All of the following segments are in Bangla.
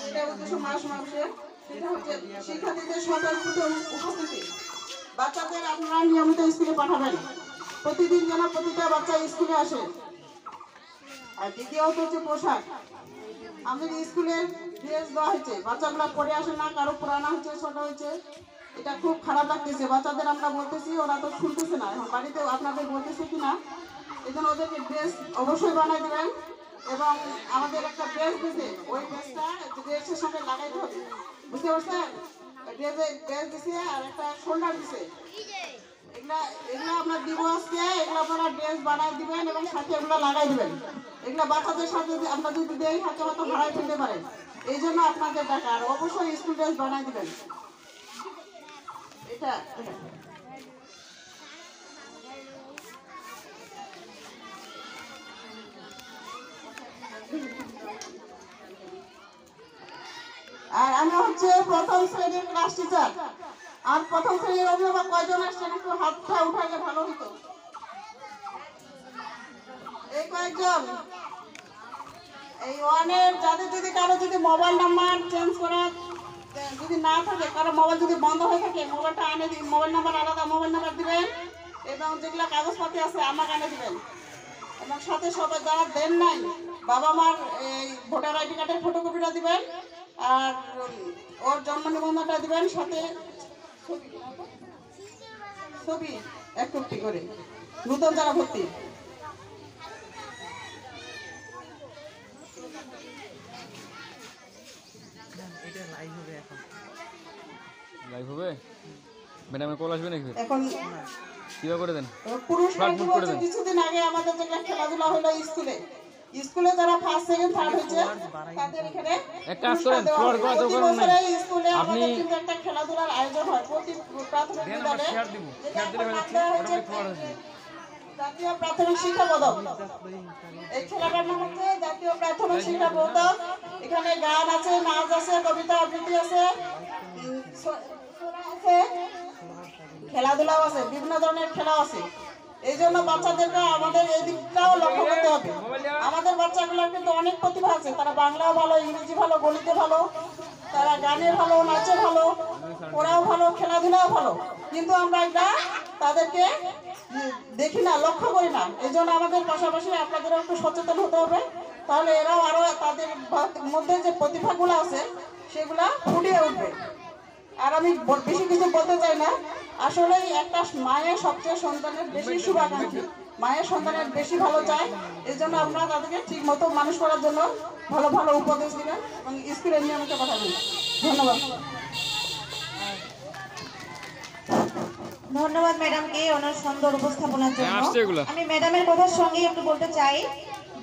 এটা উদ্দেশ্য মাস মাসে সেটা হচ্ছে শিক্ষার্থীদের স্বতঃস্ফূর্ত উপস্থিতি। বাচ্চাদের আপনারা নিয়মিত স্কুলে পাঠাবেন, প্রতিদিন যেন প্রতিটা বাচ্চা স্কুলে আসে। আর দ্বিতীয়ত হচ্ছে পোশাক। আমাদের স্কুলের ড্রেস দেওয়া হয়েছে, বাচ্চাগুলো পরে আসে না, কারো পুরানো হচ্ছে, ছোট হয়েছে, এটা খুব খারাপ লাগতেছে। বাচ্চাদের আমরা বলতেছি, ওরা তো শুনতেছে না। এখন বাড়িতে আপনাদের বলতেছে কিনা, এই জন্য ওদেরকে ড্রেস অবশ্যই বানাই দেবেন। এবং আমাদের একটা ড্রেস দিছে, ওই ড্রেসটা ড্রেসের সঙ্গে লাগাইতে হবে, বুঝতে পারছেন? ড্রেস দিছে আর একটা শোল্ডার দিছে, এগুলা এগুলো আপনার দিব আজকে। এগুলো আপনারা ড্রেস বানাই দিবেন এবং সাথে এগুলো লাগাই দিবেন। এগুলো বাচ্চাদের সাথে আমরা যদি দেই হাতে হাতে ভাড়াই ফেলতে পারেন, এই জন্য আপনাদের টাকা। আর অবশ্যই স্কুল ড্রেস বানাই দিবেন। এটা আর আমি হচ্ছে প্রথম শ্রেণীর ক্লাস টিচার। আর প্রথম শ্রেণীর অভিভাবক কয়জন আসছেন একটু হাতটা উঠালে ভালো হতো। এই কয়েকজন, এই ওয়ানের যাদের যদি কারো যদি মোবাইল নাম্বার চেঞ্জ করা যদি না থাকে, কারো মোবাইল যদি বন্ধ হয়ে থাকে, মোবাইলটা আনে দিন, মোবাইল নাম্বার আলাদা মোবাইল নাম্বার দিবেন এবং যেগুলো কাগজপাতি আছে আমাকে আনে দিবেন। এবং সাথে সবাই যারা দেন নাই, বাবা মার এই ভোটার আইডি কার্ডের ফটোকপিটা দিবেন আর ওর জন্ম নিবন্ধনটা দিবেন, সাথে ছবি এক কপি করে, নতুন যারা ভর্তি। লাইভ হবে, ম্যাডামের কল আসবে নাকি? এখন কিভাবে করে দেন? পুরস্কার কিছুদিন আগে আমাদের যেটা খেলাধুলা হলো স্কুলে, স্কুলে যারা ফার্স্ট সেকেন্ড থার্ড হয়েছে তাদের এখানে এক কাজ করেন, ফ্লোর করা তো করেন না স্কুলে আপনি, আমাদের কিন্তু একটা খেলাধুলার আয়োজন হয় প্রতি প্রাথমিক বিদ্যালয়ে। শেয়ার দিব, শেয়ার দিলে হচ্ছে অটোমেটিক ফ্লোর আসবে। জাতীয় প্রাথমিক শিক্ষা পদক, এই খেলাটার নাম হচ্ছে জাতীয় প্রাথমিক শিক্ষা পদক। এখানে গান আছে, নাচ আছে, কবিতা আবৃত্তি আছে, খেলাধুলাও আছে, বিভিন্ন ধরনের খেলা আছে। এই জন্য বাচ্চাদেরকে আমাদের এই দিকটাও লক্ষ্য করতে হবে। আমাদের বাচ্চাগুলোর কিন্তু অনেক প্রতিভা আছে, তারা বাংলাও ভালো, ইংরেজি ভালো, গণিতে ভালো, তারা গানে ভালো, নাচে ভালো, পড়াও ভালো, খেলাধুলাও ভালো, কিন্তু আমরা এটা তাদেরকে দেখি না, লক্ষ্য করি না। এই জন্য আমাদের পাশাপাশি আপনাদেরও একটু সচেতন হতে হবে, তাহলে এরাও আরো তাদের মধ্যে যে প্রতিভাগুলো আছে সেগুলা ফুটিয়ে উঠবে। আর আমি বেশি কিছু বলতে চাই না, আসলে একটা মায়ের সবচেয়ে সন্তানের বেশি শুভাকাঙ্ক্ষী, মায়ের সন্তানের বেশি ভালো চায়। এই জন্য আপনারা তাদেরকে ঠিক মতো মানুষ করার জন্য ভালো ভালো উপদেশ দিবেন এবং স্কুলে নিয়মিত পাঠাবেন। ধন্যবাদ। ধন্যবাদ ম্যাডামকে ওনার সুন্দর উপস্থাপনার জন্য। আমি ম্যাডামের কথার সঙ্গে একটু বলতে চাই,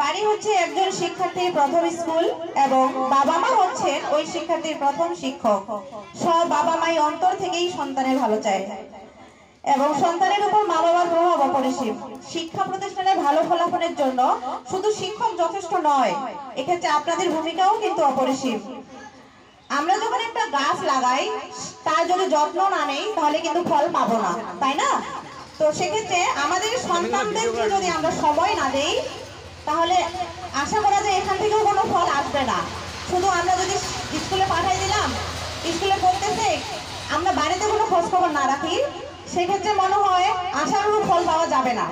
বাড়ি হচ্ছে একজন শিক্ষার্থীর প্রথম স্কুল এবং বাবা মা হচ্ছেন ওই শিক্ষার্থীর প্রথম শিক্ষক। সব বাবা মাই অন্তর থেকেই সন্তানের ভালো চায় এবং সন্তানের উপর মা বাবার প্রভাব অপরিসীম। শিক্ষা প্রতিষ্ঠানে ভালো ফলাফলের জন্য শুধু শিক্ষক যথেষ্ট নয়, এক্ষেত্রে আপনাদের ভূমিকাও কিন্তু অপরিসীম। আমরা যখন একটা গাছ লাগাই, তার যদি যত্ন না নেই তাহলে কিন্তু ফল পাবো না, তাই না? তো সেক্ষেত্রে আমাদের সন্তানদেরকে যদি আমরা সময় না দেই তাহলে আশা করা যায় এখান থেকেও কোনো ফল আসবে না। শুধু আমরা যদি স্কুলে পাঠাই দিলাম, স্কুলে পড়তেছে, আমরা বাড়িতে কোনো খোঁজ খবর না রাখি, সেক্ষেত্রে মনে হয় আশানুরূপ ফল পাওয়া যাবে না।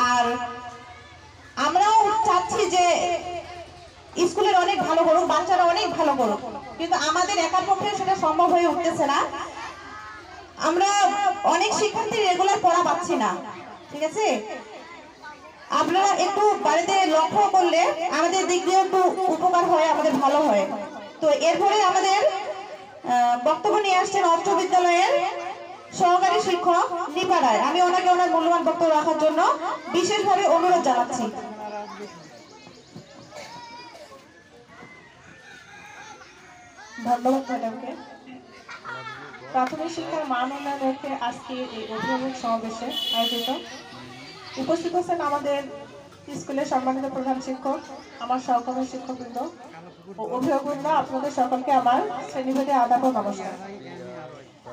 আর আমরাও চাচ্ছি যে স্কুলের অনেক ভালো করুক, বাচ্চারা অনেক ভালো করুক, কিন্তু আমাদের একার পক্ষে সেটা সম্ভব হয়ে উঠতেছে না। আমরা অনেক শিক্ষার্থী রেগুলার পড়া পাচ্ছি না, ঠিক আছে? আপনারা একটু বাড়িতে লক্ষ্য করলে আমাদের দিক দিয়ে একটু উপকার হয়, আমাদের ভালো হয়। তো এরপরে আমাদের বক্তব্য নিয়ে আসছেন অস্ত্র বিদ্যালয়ের সহকারী শিক্ষক নিপা রায়। আমি ওনাকে ওনার মূল্যবান বক্তব্য রাখার জন্য বিশেষভাবে অনুরোধ জানাচ্ছি। ধন্যবাদ ম্যাডামকে। প্রাথমিক শিক্ষার মান উন্নয়ন লক্ষ্যে আজকে এই অভিভাবক সমাবেশে আয়োজিত উপস্থিত আছেন আমাদের স্কুলের সম্মানিত প্রধান শিক্ষক, আমার সহকর্মী শিক্ষকবৃন্দ ও অভিভাবকবৃন্দ। আপনাদের সকলকে আমার শ্রেণীভেদে আদাব ও নমস্কার।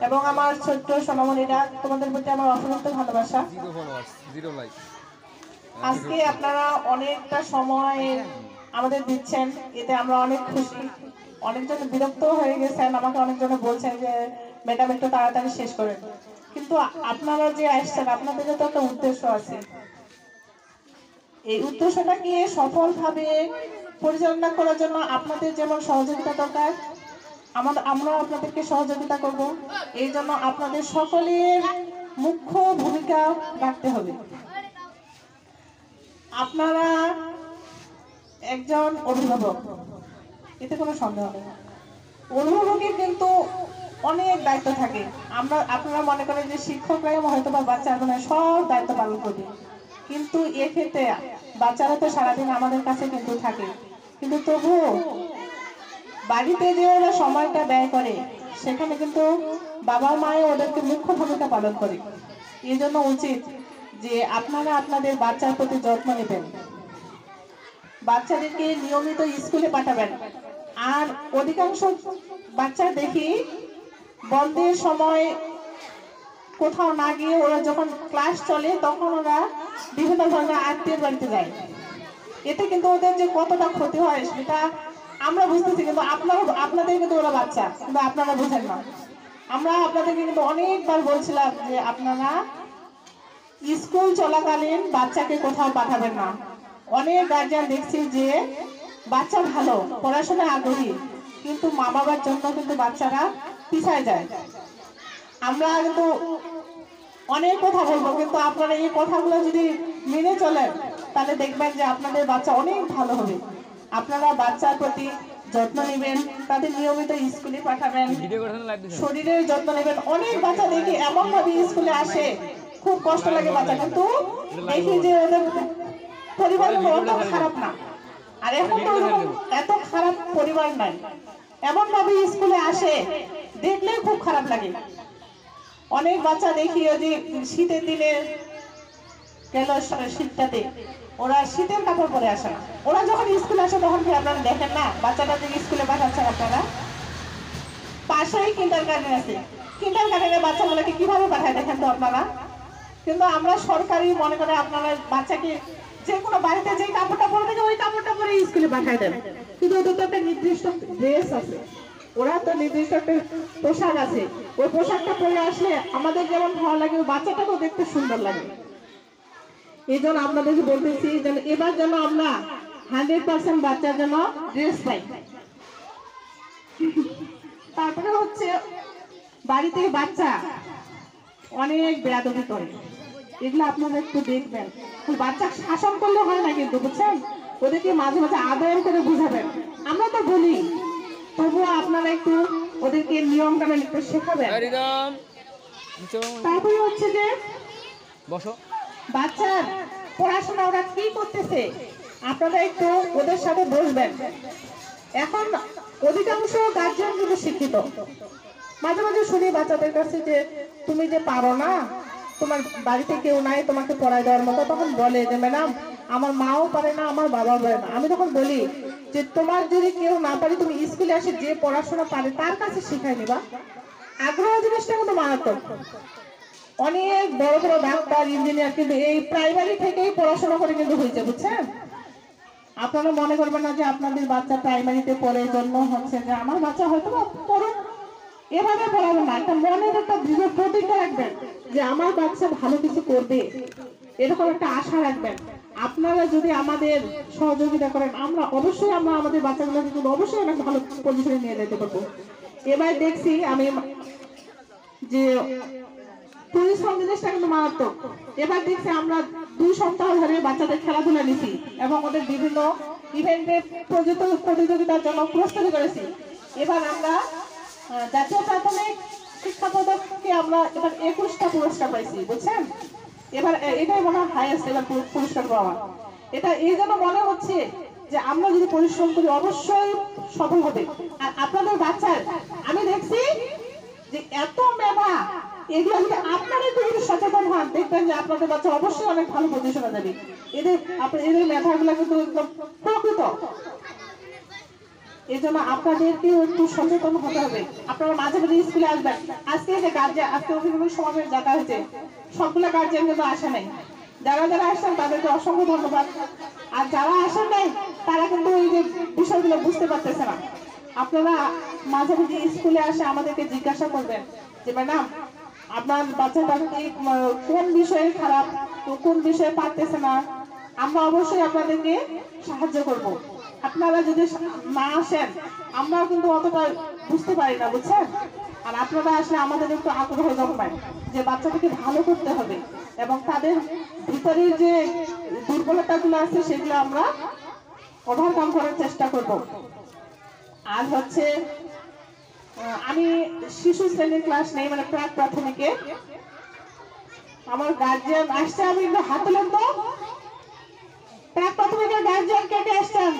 এবং আমার ছোট্ট সোনামণিরা, তোমাদের প্রতি আমার অফুরন্ত ভালোবাসা। আজকে আপনারা অনেকটা সময় আমাদের দিচ্ছেন, এতে আমরা অনেক খুশি। অনেকজন বিরক্ত হয়ে গেছেন, আমাকে অনেকজনে বলছেন যে ম্যাডাম একটু তাড়াতাড়ি শেষ করেন, কিন্তু আপনারা যে আসছেন আপনাদের তো একটা উদ্দেশ্য আছে। এই উদ্দেশ্যটাকে সফলভাবে পরিচালনা করার জন্য আপনাদের যেমন সহযোগিতা দরকার, আমরা আপনাদেরকে সহযোগিতা করব। এই জন্য আপনাদের সকলের মুখ্য ভূমিকা রাখতে হবে। আপনারা একজন অভিভাবক, এতে কোনো সন্দেহ নেই। অভিভাবকের কিন্তু অনেক দায়িত্ব থাকে। আপনারা মনে করেন যে শিক্ষকরাই হয়তো বা বাচ্চার মানে সব দায়িত্ব পালন করবে, কিন্তু এক্ষেত্রে বাচ্চারা তো সারাদিন আমাদের কাছে কিন্তু থাকে, কিন্তু তবুও বাড়িতে যে ওরা সময়টা ব্যয় করে সেখানে কিন্তু বাবা মায়ে ওদেরকে মুখ্য ভূমিকা পালন করে। এই জন্য উচিত যে আপনারা আপনাদের বাচ্চার প্রতি যত্ন নেবেন, বাচ্চাদেরকে নিয়মিত স্কুলে পাঠাবেন। আর অধিকাংশ বাচ্চা দেখি বন্ধের সময় কোথাও না গিয়ে ওরা যখন ক্লাস চলে তখন ওরা বিভিন্ন ধরনের আত্মীয়ের বাড়িতে যায়। এতে কিন্তু ওদের যে কতটা ক্ষতি হয় সেটা আমরা বুঝতেছি, কিন্তু আপনাদের কিন্তু ওরা বাচ্চা, কিন্তু আপনারা বুঝেন না। আমরা আপনাদেরকে কিন্তু অনেকবার বলছিলাম যে আপনারা স্কুল চলাকালীন বাচ্চাকে কোথাও পাঠাবেন না। অনেক গার্জিয়ান দেখছি যে বাচ্চা ভালো, পড়াশোনায় আগ্রহী, কিন্তু মা বাবার জন্য কিন্তু বাচ্চারা পিছায় যায়। আমরা কিন্তু অনেক কথা বলবো, কিন্তু আপনারা এই কথাগুলো যদি মেনে চলেন তাহলে দেখবেন যে আপনাদের বাচ্চা অনেক ভালো হবে। আপনারা বাচ্চার প্রতি যত্ন নেবেন, তাদের নিয়মিত স্কুলে পাঠাবেন, শরীরের যত্ন নেবেন। অনেক বাচ্চা দেখি এমন ভাবে স্কুলে আসে, খুব কষ্ট লাগে বাচ্চা, কিন্তু দেখি যে ওদের পরিবারের অত খারাপ না। আর এখন তো এত খারাপ পরিবার নাই, এমন ভাবে স্কুলে আসে দেখলে খুব খারাপ লাগে। অনেক বাচ্চা দেখি ওই যে শীতের দিনে গেল শীতটাতে ওরা শীতের কাপড় পরে আসে না। ওরা যখন স্কুলে আসে তখন কি আপনারা দেখেন না বাচ্চাটাকে স্কুলে পাঠাচ্ছেন? আপনারা পাশেই কিন্ডার গার্ডেন আছে, কিন্ডার গার্ডেনের বাচ্চাগুলোকে কিভাবে পাঠায় দেখেন তো আপনারা। কিন্তু আমরা সরকারি মনে করে আপনারা বাচ্চাকে যে কোনো বাড়িতে যে কাপড়টা পরে থাকে ওই কাপড়টা পরে স্কুলে পাঠায় দেন, কিন্তু ওদের তো একটা নির্দিষ্ট ড্রেস আছে, ওরা তো নির্দিষ্ট একটা পোশাক আছে, ওই পোশাকটা পরে আসলে আমাদের যেমন ভালো লাগে বাচ্চাটাকেও দেখতে সুন্দর লাগে। এই জন্য আপনাদেরকে বলতেছি যেন এবার যেন আমরা 100% বাচ্চার জন্য ড্রেস পাই। তারপরে হচ্ছে বাড়িতে বাচ্চা অনেক বেয়াদবি করে, এগুলো আপনারা একটু দেখবেন। বাচ্চা শাসন করলে হয় না কিন্তু, বুঝছেন, ওদেরকে মাঝে মাঝে আদর করে বুঝাবেন। আমরা তো বলি, তবুও আপনারা একটু ওদেরকে নিয়ম কানুন একটু শেখাবেন। তারপরে হচ্ছে যে বাচ্চার পড়াশোনা ওরা কি করতেছে আপনারা একটু ওদের সাথে বসবেন। এখন অধিকাংশ গার্জিয়ান কিন্তু শিক্ষিত, মাঝে মাঝে শুনি বাচ্চাদের কাছে যে তুমি যে পারো না, তোমার বাড়িতে কেউ নাই তোমাকে পড়ায় দেওয়ার মতো, তখন বলে যে ম্যাডাম আমার মাও পারে না, আমার বাবাও পারে না। আমি তখন বলি যে তোমার যদি কেউ না পারে তুমি স্কুলে আসে যে পড়াশোনা পারে তার কাছে শিখাই নিবা। আগ্রহ জিনিসটা কিন্তু মারাত্মক। অনেক বড় বড় ডাক্তার ইঞ্জিনিয়ার কিন্তু এই প্রাইমারি থেকেই পড়াশোনা করে কিন্তু হয়েছে, বুঝছেন। আপনারা মনে করবেন না যে আপনাদের বাচ্চা প্রাইমারিতে পড়ে জন্য হচ্ছে যে আমার বাচ্চা হয়তো পড়ুক, এভাবে পড়াবেন না। একটা মনের একটা দৃঢ় প্রতিজ্ঞা রাখবেন যে আমার বাচ্চা ভালো কিছু করবে, এরকম একটা আশা রাখবেন। আপনারা যদি আমাদের সহযোগিতা করেন আমরা অবশ্যই আমাদের বাচ্চাগুলোকে কিন্তু অবশ্যই অনেক ভালো পজিশনে নিয়ে যেতে পারবো। এবার দেখছি আমি যে পরিশ্রম জিনিসটা কিন্তু মারাত্মক। এবার দেখছি আমরা 2 সপ্তাহ ধরে বাচ্চাদের খেলাধুলা নিছি এবং ওদের বিভিন্ন ইভেন্টের প্রতিযোগিতার জন্য প্রস্তুতি করেছি। এবার আমরা জাতীয় প্রাথমিক শিক্ষা পদককে আমরা এবার 21টা পুরস্কার পাইছি, বুঝছেন। এবার এটাই মনে হয় হাইয়েস্ট এবার পুরস্কার পাওয়া। এটা এই জন্য মনে হচ্ছে যে আমরা যদি পরিশ্রম করি অবশ্যই সফল হবে। আর আপনাদের বাচ্চার আমি দেখছি যে এত মেধা, এগুলো যদি আপনারা একটু সচেতন হন দেখবেন যে আপনাদের বাচ্চা অবশ্যই অনেক ভালো পজিশনে যাবে। এদের মেধাগুলো কিন্তু একদম প্রকৃত। এই জন্য আপনাদেরকে একটু সচেতন হতে হবে। আপনারা মাঝে মাঝে স্কুলে আসবেন। আজকে যে গার্জিয়ান আজকে অভিভাবক সমাবেশ ডাকা হয়েছে, সবগুলো গার্জিয়ান কিন্তু আসে নাই। যারা যারা আসছেন তাদেরকে অসংখ্য ধন্যবাদ। আর যারা আসেন নাই তারা কিন্তু এই যে বিষয়গুলো বুঝতে পারতেছে না। আপনারা মাঝে মাঝে স্কুলে আসে আমাদেরকে জিজ্ঞাসা করবেন যে ম্যাডাম আপনার বাচ্চাটা কি কোন বিষয়ে খারাপ, কোন বিষয়ে পারতেছে না, আমরা অবশ্যই আপনাদেরকে সাহায্য করব। আপনারা যদি না আসেন আমরাও কিন্তু অতটা বুঝতে পারি না, বুঝছেন। আর আপনারা আসলে আমাদের একটু আগ্রহ জন্মায় যে বাচ্চাটাকে ভালো করতে হবে এবং তাদের ভিতরের যে দুর্বলতাগুলো আছে সেগুলো আমরা ওভারকাম করার চেষ্টা করব। আর হচ্ছে আমি শিশু শ্রেণীর ক্লাস নেই, মানে প্রাক প্রাথমিকে আমার গার্জিয়ান আসছে। আমি একটু হাত তুলেন তো, প্রাক প্রাথমিকের গার্জিয়ান কে কে আসছেন?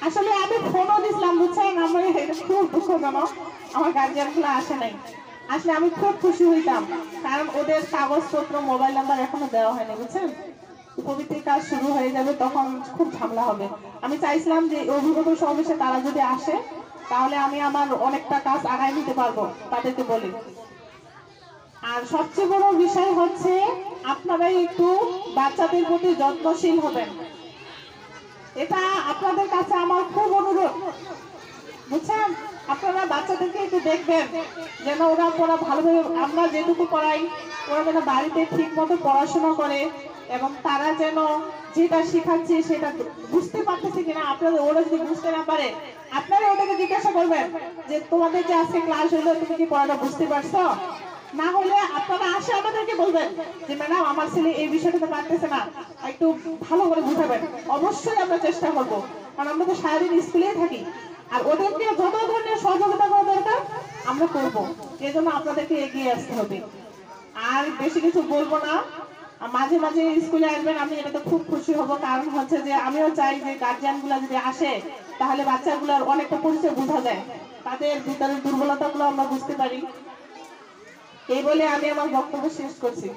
আসলে আমি ফোনও দিছিলাম, বুঝছেন। আমার খুব দুঃখজনক আমার গার্জিয়ান গুলো আসে নাই। আসলে আমি খুব খুশি হইতাম, কারণ ওদের কাগজপত্র মোবাইল নাম্বার এখনো দেওয়া হয়নি, বুঝছেন। উপবৃত্তির কাজ শুরু হয়ে যাবে তখন খুব ঝামেলা হবে। আমি চাইছিলাম যে অভিভাবক সমাবেশে তারা যদি আসে তাহলে আমি আমার অনেকটা কাজ আগায় নিতে পারবো তাদেরকে বলি। আর সবচেয়ে বড় বিষয় হচ্ছে আপনারাই একটু বাচ্চাদের প্রতি যত্নশীল হবেন। এটা আপনাদের কাছে আমার খুব অনুরোধ, বুঝছেন। আপনারা বাচ্চাদেরকে একটু দেখবেন যেন ওরা ভালোভাবে, আমরা যেটুকু পড়াই ওরা যেন বাড়িতে ঠিক মতো পড়াশোনা করে এবং তারা যেন যেটা শিখাচ্ছি সেটা বুঝতে পারতেছে কিনা। আপনাদের ওরা যদি বুঝতে না পারে আপনারা ওদেরকে জিজ্ঞাসা করবেন যে তোমাদের যে আজকে ক্লাস হইলো তুমি কি পড়াটা বুঝতে পারছো? না হলে আপনারা আসে আমাদেরকে বলবেন যে ম্যাডাম আমার ছেলে এই বিষয়টাতে পারতেছে না, একটু ভালো করে বুঝাবেন। অবশ্যই আমরা চেষ্টা করবো, কারণ আমরা তো সারাদিন স্কুলেই থাকি আর ওদেরকে যত ধরনের সহযোগিতা করা দরকার আমরা করবো। এই জন্য আপনাদেরকে এগিয়ে আসতে হবে। আর বেশি কিছু বলবো না, মাঝে মাঝে স্কুলে আসবেন, আমি এটাতে খুব খুশি হব। কারণ হচ্ছে যে আমিও চাই যে গার্জিয়ান গুলা যদি আসে তাহলে বাচ্চাগুলোর অনেকটা পরিচয় বোঝা যায়, তাদের ভিতরের দুর্বলতা গুলো আমরা বুঝতে পারি। এই বলে আমি আমার বক্তব্য শেষ করছি।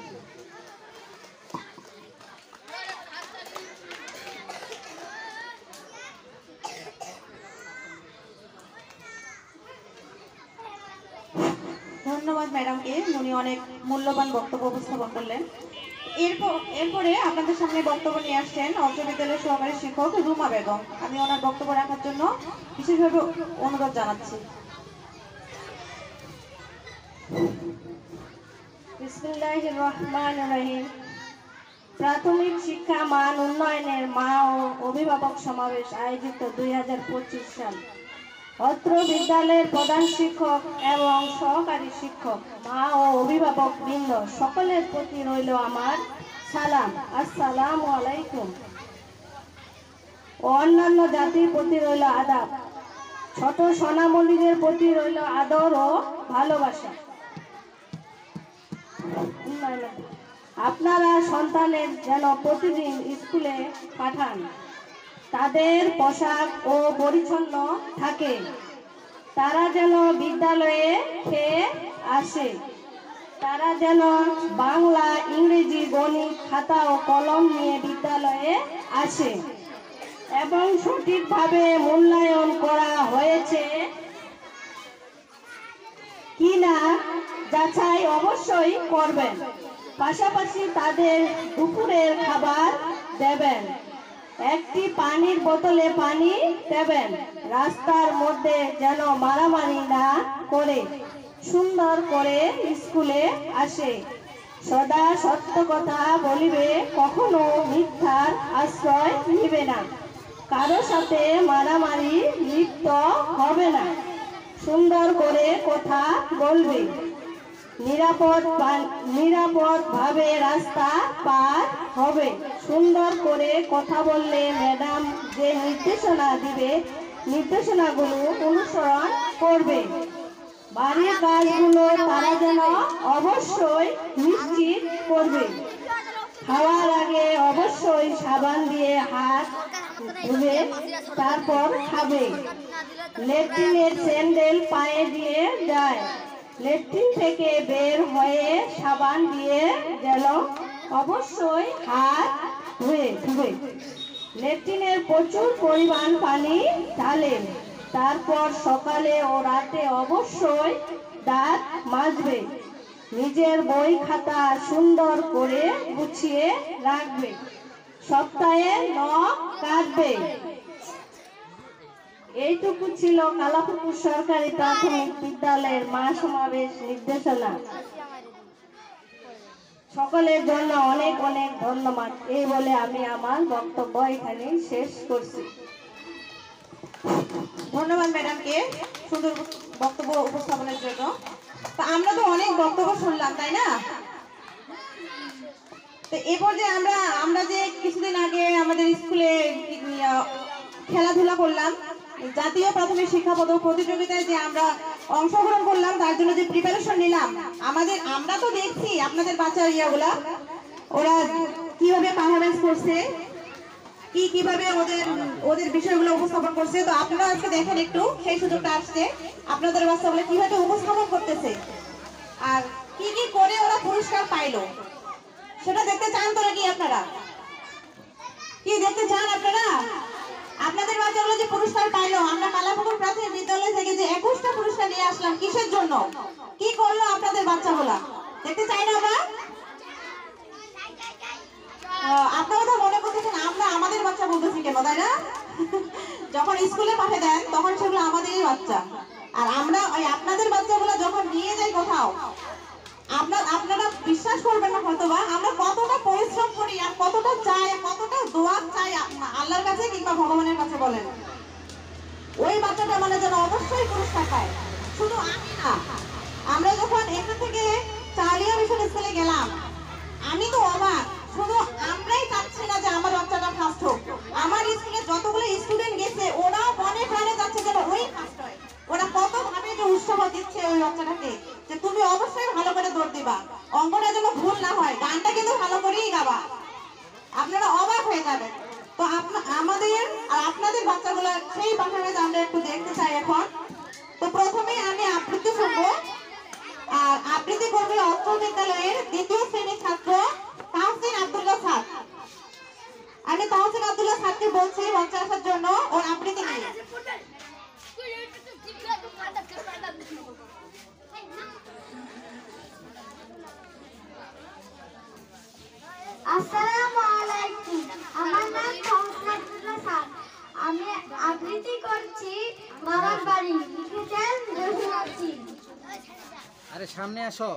ধন্যবাদ ম্যাডামকে, উনি অনেক মূল্যবান বক্তব্য উপস্থাপন করলেন। এরপরে আপনাদের সামনে বক্তব্য নিয়ে আসছেন অর্থ বিদ্যালয়ের সহকারী শিক্ষক রুমা বেগম। আমি ওনার বক্তব্য রাখার জন্য বিশেষভাবে অনুরোধ জানাচ্ছি। বিসমিল্লাহির রহমানির রহিম। প্রাথমিক শিক্ষা মান উন্নয়নের মা ও অভিভাবক সমাবেশ আয়োজিত 2025 সাল। অত্র বিদ্যালয়ের প্রধান শিক্ষক এবং সহকারী শিক্ষক, মা ও অভিভাবক বৃন্দ সকলের প্রতি রইল আমার সালাম, আসসালামু আলাইকুম। ও অন্যান্য জাতির প্রতি রইল আদাব। ছোট সোনামণিদের প্রতি রইল আদর ও ভালোবাসা। আপনারা সন্তানের যেন প্রতিদিন স্কুলে পাঠান, তাদের পোশাক ও পরিচ্ছন্ন থাকে, তারা যেন বিদ্যালয়ে খেয়ে আসে, তারা যেন বাংলা, ইংরেজি, গণিত, খাতা ও কলম নিয়ে বিদ্যালয়ে আসে এবং সঠিকভাবে মূল্যায়ন করা হয়েছে কিনা যাচাই অবশ্যই করবেন। পাশাপাশি তাদের দুপুরের খাবার দেবেন, একটি পানির বোতলে পানি দেবেন, রাস্তার মধ্যে যেন মারামারি না করে সুন্দর করে স্কুলে আসে, সদা সত্য কথা বলিবে, কখনো মিথ্যার আশ্রয় নিবে না, কারো সাথে মারামারি লিপ্ত হবে না, সুন্দর করে কথা বলবে, নিরাপদভাবে রাস্তা পার হবে। সুন্দর করে কথা বললে ম্যাডাম যে নির্দেশনা দিবে নির্দেশনাগুলো অনুসরণ করবে। বাড়ির কাজগুলো তারা যেন অবশ্যই নিশ্চিত করবে। খাওয়ার আগে অবশ্যই সাবান দিয়ে হাত ধুবে তারপর খাবে। লেট্রিনের স্যান্ডেল পায়ে দিয়ে যায়, লেট্রিন থেকে বের হয়ে সাবান দিয়ে যেন অবশ্যই হাত ধুবে। লেট্রিনের প্রচুর পরিমাণ পানি ঢালেন, তারপর সকালে ও রাতে অবশ্যই দাঁত মাজবে। নিজের বই খাতা সুন্দর করে গুছিয়ে রাখবে। সপ্তাহে নখ কাটবে। এইটুকু ছিল কালাপুকুর সরকারি প্রাথমিক বিদ্যালয়ের মহাসমাবেশ নির্দেশনা। সকলের জন্য অনেক অনেক ধন্যবাদ। এই বলে আমি আমার বক্তব্য এখানে শেষ করছি। ধন্যবাদ ম্যাডামকে সুন্দর বক্তব্য উপস্থাপনের জন্য। তো আমরা তো অনেক বক্তব্য শুনলাম, তাই না? তো এ পর্যায়ে আমরা যে কিছুদিন আগে আমাদের স্কুলে খেলাধুলা করলাম, জাতীয় প্রাথমিক শিক্ষা পদক প্রতিযোগিতায় যে আমরা অংশগ্রহণ করলাম, তার জন্য যে প্রিপারেশন নিলাম, আমরা তো দেখছি আপনাদের বাচ্চা ইয়াগুলা ওরা কিভাবে পারফরমেন্স করছে, কিভাবে ওদের বিষয়গুলো উপস্থাপন করছে। তো আপনারা আজকে দেখেন একটু, সেই সুযোগটা আসছে, আপনাদের বাচ্চাগুলো কিভাবে উপস্থাপন করতেছে আর কি করে ওরা পুরস্কার পাইলো, সেটা দেখতে চান তো নাকি আপনারা? কি দেখতে চান আপনারা? আপনাদের বাচ্চাগুলো যে পুরস্কার পাইলো, আমরা কালাপুকুর প্রাথমিক বিদ্যালয় থেকে যে 21টা পুরস্কার নিয়ে আসলাম, কিসের জন্য, কি করলো আপনাদের বাচ্চাগুলা, দেখতে চাই না আমরা? আপনারা তো মনে করতেছেন আমরা আমাদের বাচ্চা বলতেছি কেন, তাই না? যখন স্কুলে পাঠিয়ে দেন তখন সেগুলো আমাদেরই বাচ্চা, আর আমরা ওই আপনাদের বাচ্চাগুলো যখন নিয়ে যাই কোথাও, আপনারা বিশ্বাস করবেন না হয়তো বা আমরা কতটা পরিশ্রম করি আর কতটা চাই, কতটা দোয়া চাই আল্লাহর কাছে কিংবা ভগবানের কাছে, বলেন। ওই বাচ্চাটা মানে যেন অবশ্যই পুরস্কার পায়। শুধু আমি না, আমরা যখন এখান থেকে চালিয়া মিশন স্কুলে গেলাম, আমি তো অবাক, শুধু আমরাই চাচ্ছি না যে আমার বাচ্চাটা ফার্স্ট হোক, আমার স্কুলে যতগুলো স্টুডেন্ট গেছে ওরাও মনে প্রাণে যাচ্ছে যেন ওই ফার্স্ট হয়। ওরা কত ভাবে যে উৎসাহ দিচ্ছে ওই বাচ্চাটাকে যে তুমি অবশ্যই ভালো করে দৌড় দিবা, অঙ্কটা যেন ভুল না হয়, গানটা কিন্তু ভালো করেই গাবা, আপনারা অবাক হয়ে যাবেন। তো আমাদের আর আপনাদের বাচ্চাগুলো সেই পারফরমেন্স আমরা একটু দেখতে চাই এখন। তো প্রথমে আমি আবৃত্তি শুনবো, আর আবৃত্তি করবে অত্র বিদ্যালয়ের 2য় শ্রেণীর ছাত্র তাহসিন আব্দুল্লাহ স্যার। আমি তাহসিন আব্দুল্লাহ স্যারকে বলছি মঞ্চে আসার জন্য ওর আবৃত্তি নিয়ে। আসসালামু আলাইকুম, আমার নাম তাহসিন আব্দুল্লাহ স্যার। আমি আবৃত্তি করছি বাবার বাড়ি, লিখেছেন জসিম। আরে সামনে আসো।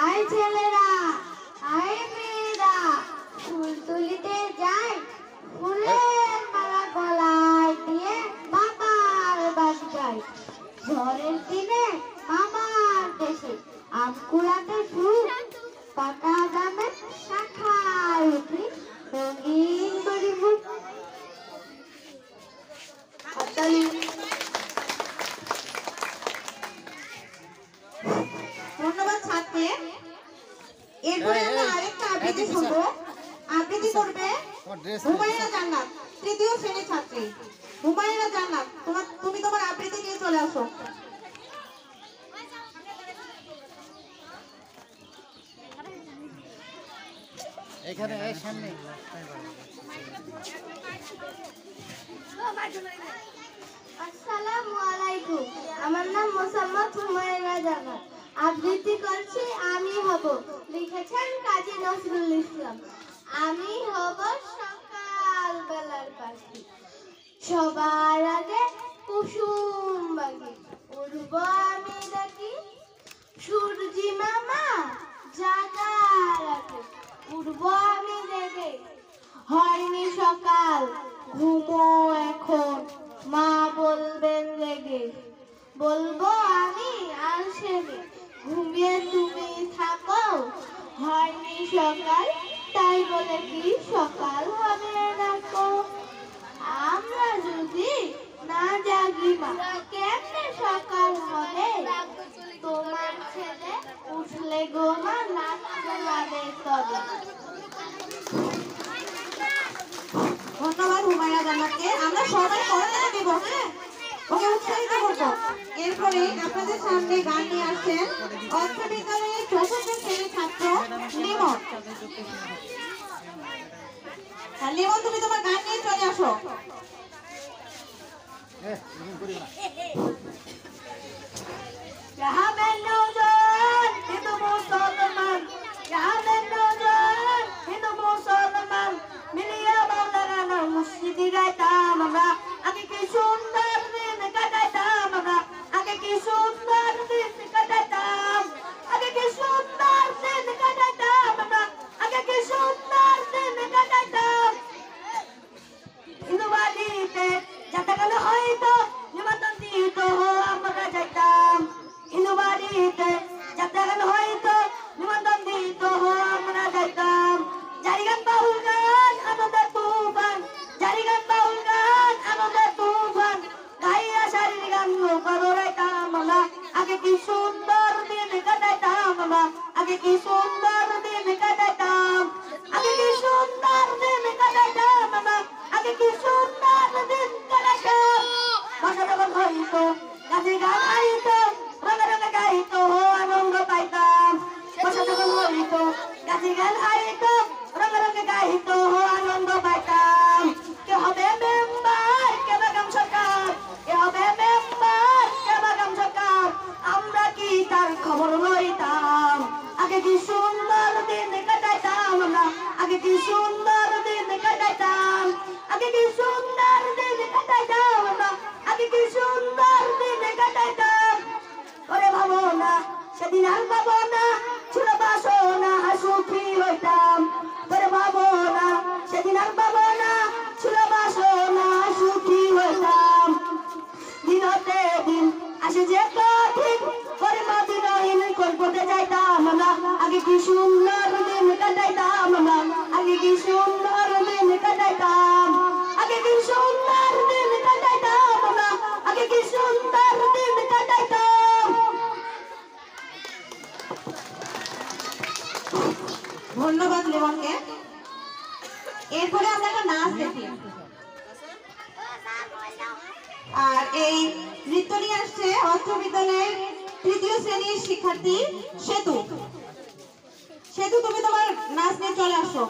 আয় ছেলেরা, আয় মেয়েরা, ফুল তুলিতে যাই, ফুলের মালা গলায় দিয়ে বাবার বাড়ি যাই। ঝড়ের দিনে মামার দেশে আম কুড়াতে সুখ, পাকা দামের শাখায় উঠি, রঙিন করি মুখ। ধন্যবাদ ছাত্রকে। এরপরে আমরা আরেকটা আবৃত্তি শুনবো, আবৃত্তি করবে হুমায়রা জান্নাত, 3য় শ্রেণীর ছাত্রী। হুমায়রা জান্নাত, তুমি তোমার আবৃত্তি নিয়ে চলে আসো। এখানে এই সামনে। আসসালামু আলাইকুম, আমার নাম মোসাম্মদ হুমায়রা জান্নাত। আবৃত্তি করছি আমি হব, লিখেছেন কাজী নজরুল ইসলাম। আমি হব সকাল বেলার পাখি, সবার আগে কুসুম বাগি, উড়ব আমি ডাকি সূর্যি মামা জাগার আগে, উড়ব আমি জেগে। হয়নি সকাল, ঘুমো এখন, মা বলবেন রেগে, বলবো আমি আর সেবে, ঘুমিয়ে তুমি থাকো। হয়নি সকাল, তাই বলে কি সকাল হবে না কো? আমরা যদি না জাগি মা, কেমনে সকাল হবে? তোমার ছেলে উঠলে গো মা নাচতে লাগে তবে। ধন্যবাদ হুমায়রা জান্নাতকে। আমরা সবাই করতে দেব, হ্যাঁ, ওকে উৎসাহিত করবো। এরপরে আপনাদের সামনে গান নিয়ে আসছেন অত্র বিদ্যালয়ের 4th শ্রেণীর ছাত্র লিমন। লিমন, তুমি তোমার গান নিয়ে চলে আসো। Ya men no joy, itu musuh teman. Ya men no joy, আগে কি সুন্দর দিন কাটাইতাম আমরা, আগে কি সুন্দর দিন কাটাইতাম। ওরে ভাবো না সেদিন আর পাবো না, ছিল বাসনা সুখী হইতাম। ওরে ভাবো না সেদিন আর পাবো না, ছিল বাসনা সুখী হইতাম। দিন হতে দিন আসে যে কঠিন, ওরে মদিনাহীন কল্পতে যাইতাম আমরা, আগে কি সুন্দর দিন কাটাইতাম আমরা, আগে কি সুন্দর দিন কাটাইতাম, আগে কি সুন্দর দিন কাটাইতাম আমরা, আগে কি সুন্দর দিন কাটাইতাম। ধন্যবাদ লিমনকে। এরপরে আমরা একটা নাচ দেখি। আর এই নৃত্য নিয়ে আসছে অস্ত্র বিদ্যালয়ের 3য় শ্রেণীর শিক্ষার্থী সেতু। সেতু, তুমি তোমার নাচ নিয়ে চলে আসো।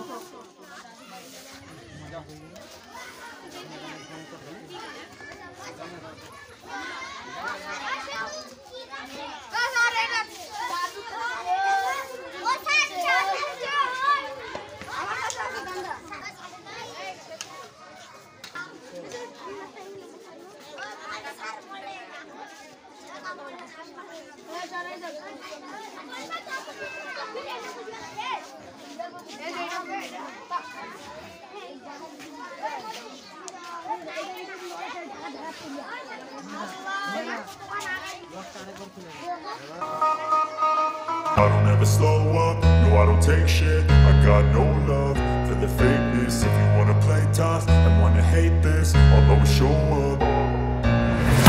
I don't ever slow up, no I don't take shit. I got no love for the fakeness. If you wanna play tough and wanna hate this, I'll always show up.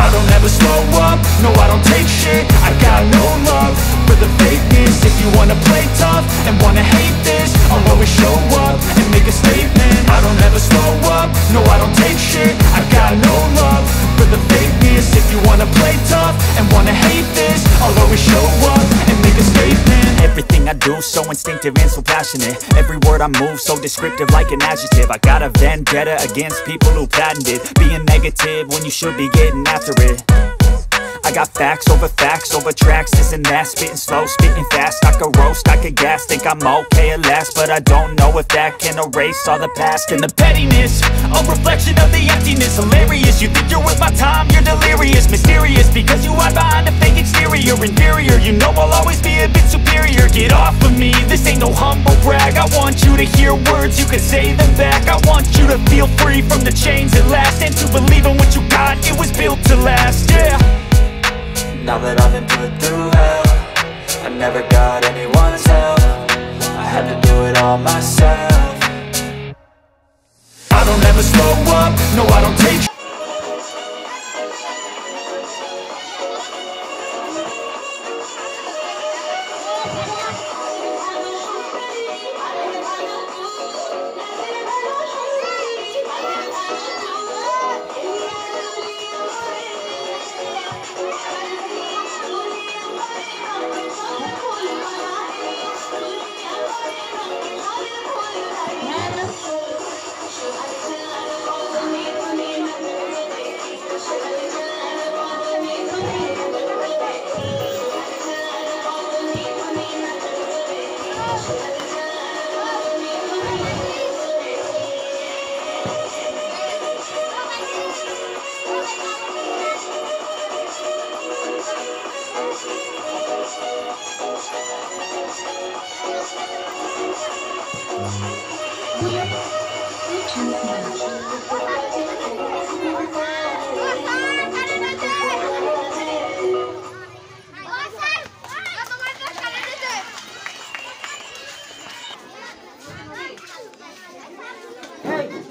I don't ever slow up, no I don't take shit. I got no love for the fakeness. If you wanna play tough and wanna hate this, I'll always show up and make a statement. I don't ever slow up, no I don't take shit. I got no love for the fakeness. If you wanna play tough and wanna hate this, I'll always show up and make a statement. Everything I do so instinctive and so passionate. Every word I move so descriptive like an adjective. I got a vendetta against people who patented being negative when you should be getting after it. I got facts over tracks, this and that. Spitting slow, spitting fast. I could roast, I could gas. Think I'm okay at last, but I don't know if that can erase all the past. And the pettiness, a reflection of the emptiness. Hilarious, you think you're worth my time, you're delirious. Mysterious, because you hide behind a fake exterior. Inferior, you know I'll always be a bit superior. Get off of me, this ain't no humble brag. I want you to hear words, you can say them back. I want you to feel free from the chains at last, and to believe in what you got, it was built to last, yeah. Now that I've been put through hell, I never got anyone's help. I had to do it all myself. I don't ever slow up, no I don't take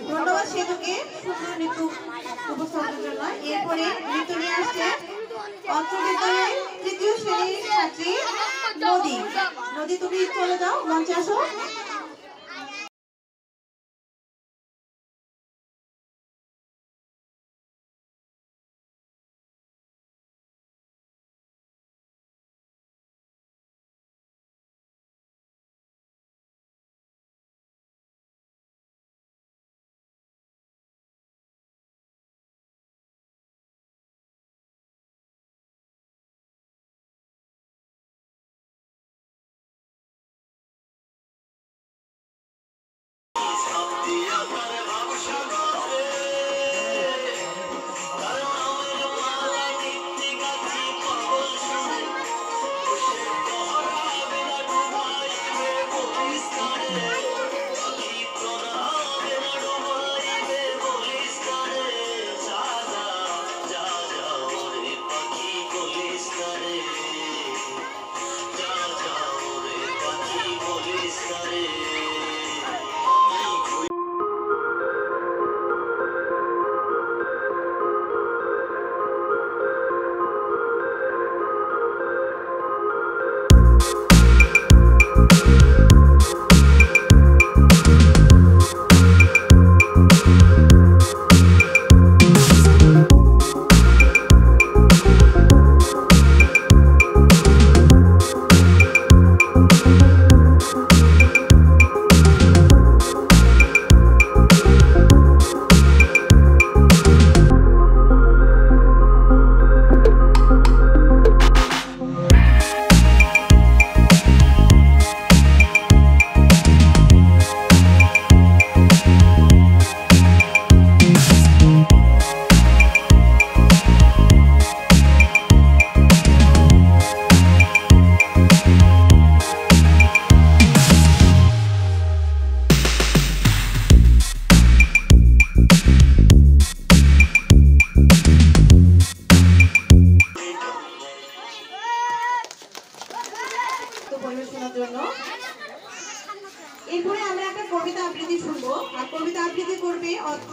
ধন্যবাদ সেতুকে সুন্দর নৃত্য উপস্থাপনের জন্য। এরপরে নৃত্য নিয়ে আসছে অস্ত্র বিদ্যালয়ের 3য় শ্রেণীর ছাত্রী নদী। নদী, তুমি চলে যাও, মঞ্চে আসো।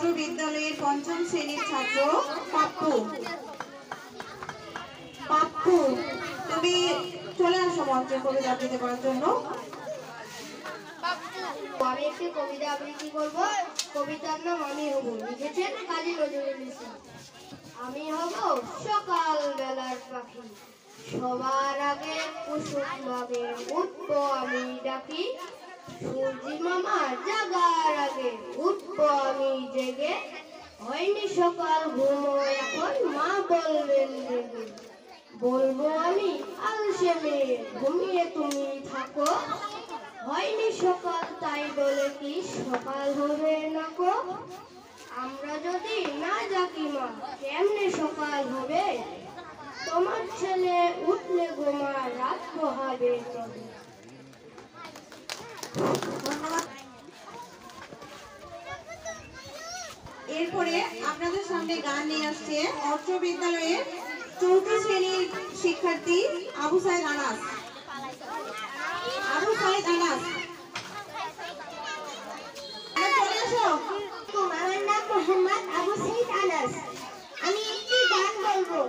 অত্র বিদ্যালয়ের পঞ্চম শ্রেণীর ছাত্র পাপ্পু। পাপ্পু, তুমি চলে আসো মঞ্চে কবিতা আবৃত্তি করার জন্য। আমি একটি কবিতা আবৃত্তি করব। কবিতার নাম আমি হব, লিখেছেন কাজী নজরুল ইসলাম। আমি হব সকাল বেলার পাখি, সবার আগে কুসুম মাগে উঠবো আমি ডাকি। সূর্যি মামা জাগার আগে উঠবো আমি জেগে, হয়নি সকাল ঘুমো এখন মা বলবেন জেগে। বলবো আমি আলসে মেয়ে ঘুমিয়ে তুমি থাকো, হয়নি সকাল তাই বলে কি সকাল হবে না গো। আমরা যদি না জাগি মা কেমনে সকাল হবে, তোমার ছেলে উঠলে গোমা রাত পোহাবে তবে। এরপরে আপনাদের সামনে গান নিয়ে আসছে অত্র বিদ্যালয়ের 4র্থ শ্রেণীর শিক্ষার্থী আবু সাইদ আনাস। আবু সাইদ আনাস, চলে আসো। আমার নাম মোহাম্মদ আবু সাইদ আনাস। আমি একটি গান বলবো।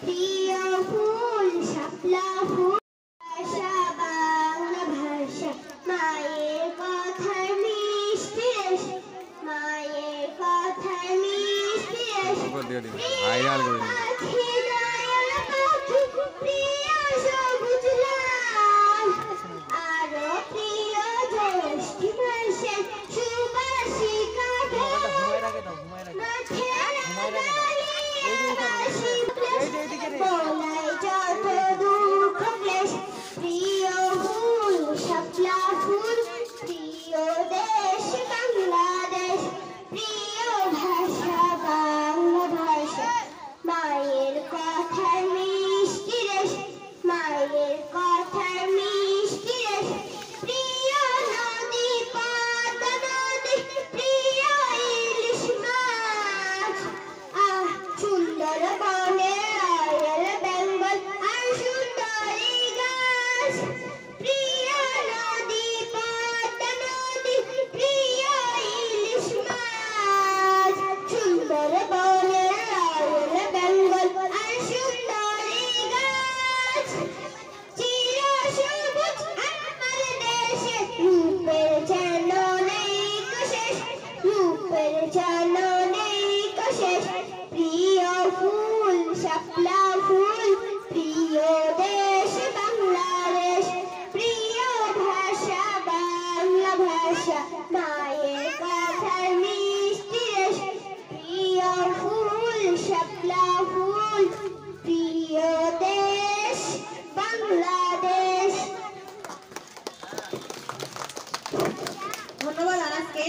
প্রিয় ফুল শাপলা ফুল, ভাষা বাংলা ভাষা, মায়ের কথা মিষ্টি রেশ, মায়ের কথা মিষ্টি রেশ। ভাইরাল করে দিন। প্রিয় সবুজ লাল, আরো প্রিয় জ্যৈষ্ঠী মাসে সুবাসিকা বলাই যত দুঃখ ক্লেশ। প্রিয় ফুল শাপলা ফুল, প্রিয় দেশ বাংলাদেশ, প্রিয় ভাষা বাংলা ভাষা, মায়ের কথা মিষ্টি রেশ, মায়ের কথা মিষ্টি রেশ। প্রিয় নদী পদ্মা নদী, প্রিয় ইলিশ মাছ, সুন্দর বনে রয়েল বেঙ্গল আর সুন্দরী গাছ। প্রিয় নদী পদ্মা নদী, প্রিয় ইলিশ মাছ, সুন্দর বনে রয়েল বেঙ্গল আর সুন্দরী গাছ। চির সবুজ আমার দেশে, রূপের যেন নেই শেষ, রূপের যেন নেই শেষ। প্রিয় ফুল শাপলা ফুল, প্রিয় দেশ বাংলাদেশ, প্রিয় ভাষা বাংলা ভাষা, মায়ের কথার মিষ্টি রেশ। প্রিয় ফুল শাপলা ফুল, প্রিয় দেশ বাংলাদেশ। ধন্যবাদ আনাসকে।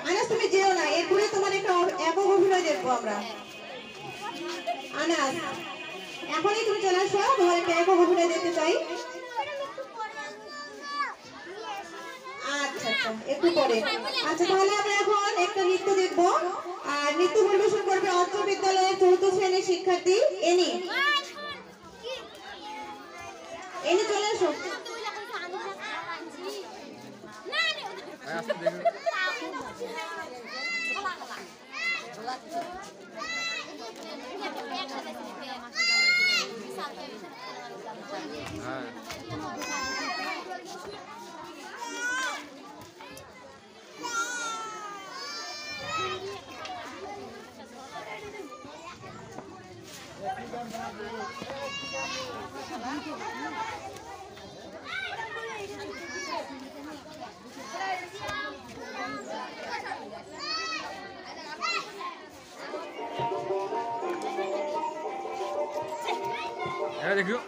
আনাস, তুমি যেও না, এরপরে তোমার একটা একক অভিনয় দেখবো আমরা। আনাস, এখনই তুমি চলে আসো, তোমার একটা একক অভিনয় দেখতে চাই। আচ্ছা আচ্ছা, একটু পরে। আচ্ছা, তাহলে আমরা এখন একটা নৃত্য দেখবো। আর নৃত্য পরিবেশন করবে অত্র বিদ্যালয়ের 4র্থ শ্রেণীর শিক্ষার্থী এনি। এনি, চলে আসো। देखियो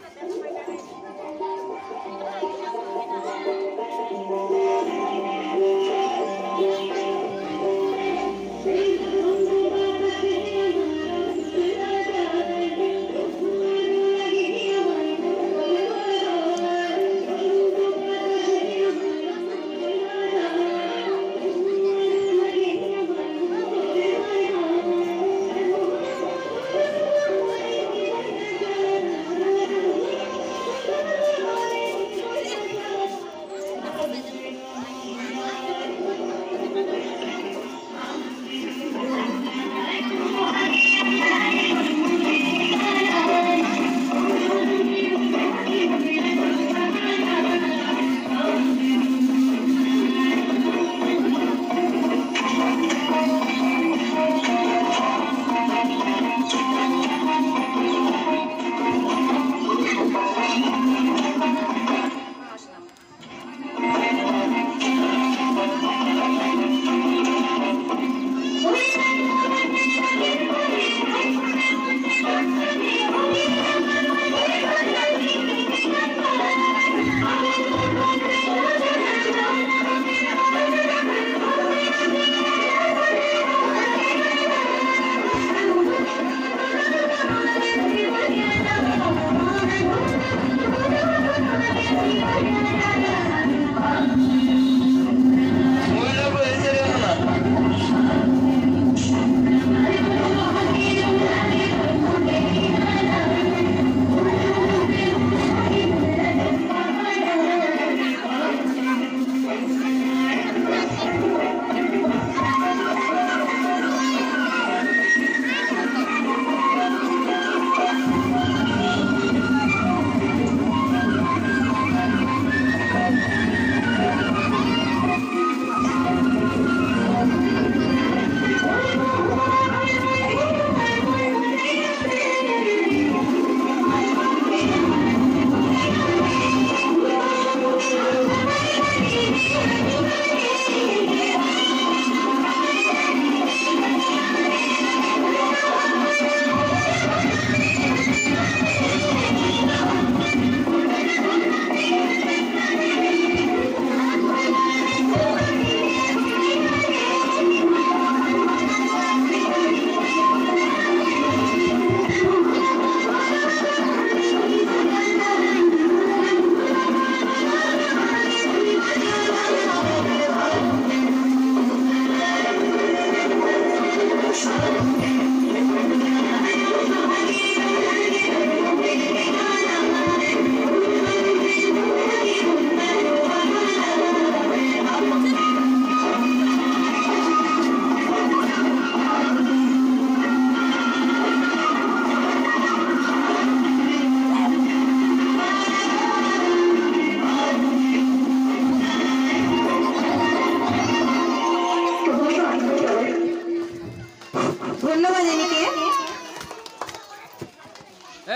ধন্যবাদ এনিকে।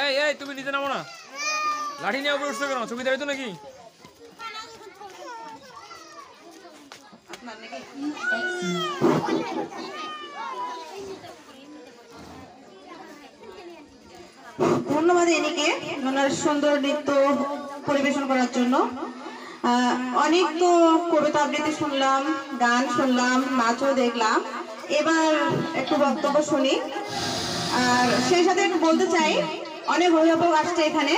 এই এই তুমি নিচে নামো না, লাঠি নিয়ে উপরে উঠছো কেন? ছবি দেবে তো নাকি? ধন্যবাদ এনিকে ওনার সুন্দর নৃত্য পরিবেশন করার জন্য। অনেক তো কবিতা আবৃত্তি শুনলাম, গান শুনলাম, নাচও দেখলাম। এবার একটু বক্তব্য শুনি। আর সেই সাথে একটু বলতে চাই, অনেক অভিভাবক আসছে এখানে।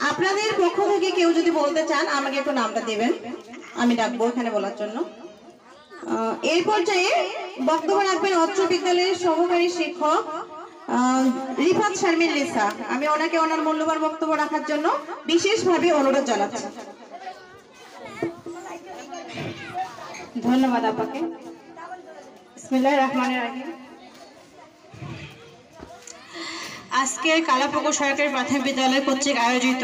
আপনাদের পক্ষ থেকে কেউ যদি বলতে চান আমাকে একটু নামটা দেবেন, আমি ডাকবো এখানে বলার জন্য। এই পর্যায়ে বক্তব্য রাখবেন অত্র বিদ্যালয়ের সহকারী শিক্ষক রিফাত শারমিন লিসা। আমি ওনাকে ওনার মূল্যবান বক্তব্য রাখার জন্য বিশেষভাবে অনুরোধ জানাচ্ছি। ধন্যবাদ আপনাকে। বিসমিল্লাহির রহমানির রহিম। আজকে কালাপুকুর সরকারি প্রাথমিক বিদ্যালয় কর্তৃক আয়োজিত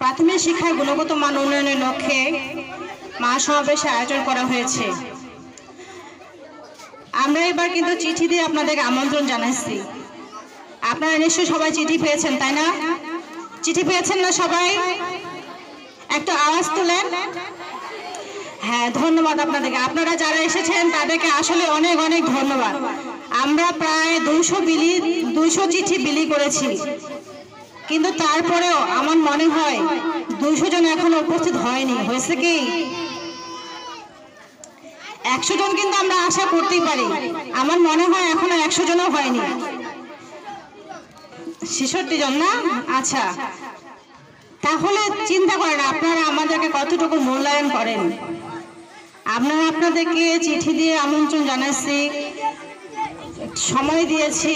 প্রাথমিক শিক্ষার গুণগত মান উন্নয়নের লক্ষ্যে মহাসমাবেশের আয়োজন করা হয়েছে। আমরা এবার কিন্তু চিঠি দিয়ে আপনাদেরকে আমন্ত্রণ জানাচ্ছি। আপনারা নিশ্চয়ই সবাই চিঠি পেয়েছেন, তাই না? চিঠি পেয়েছেন না সবাই? একটু আওয়াজ তুলেন। হ্যাঁ, ধন্যবাদ আপনাদেরকে। আপনারা যারা এসেছেন তাদেরকে আসলে অনেক অনেক ধন্যবাদ। আমরা প্রায় 200 চিঠি বিলি করেছি, কিন্তু তারপরেও আমার মনে হয় 200 জন এখনো উপস্থিত হয়নি। হয়েছে কি 100 জন কিন্তু আমরা আশা করতেই পারি। আমার মনে হয় এখনো 100 জনও হয়নি। 66 জন না? আচ্ছা, তাহলে চিন্তা করেন আপনারা আমাদেরকে কতটুকু মূল্যায়ন করেন। আপনারা আপনাদেরকে চিঠি দিয়ে আমন্ত্রণ জানাচ্ছি, সময় দিয়েছি।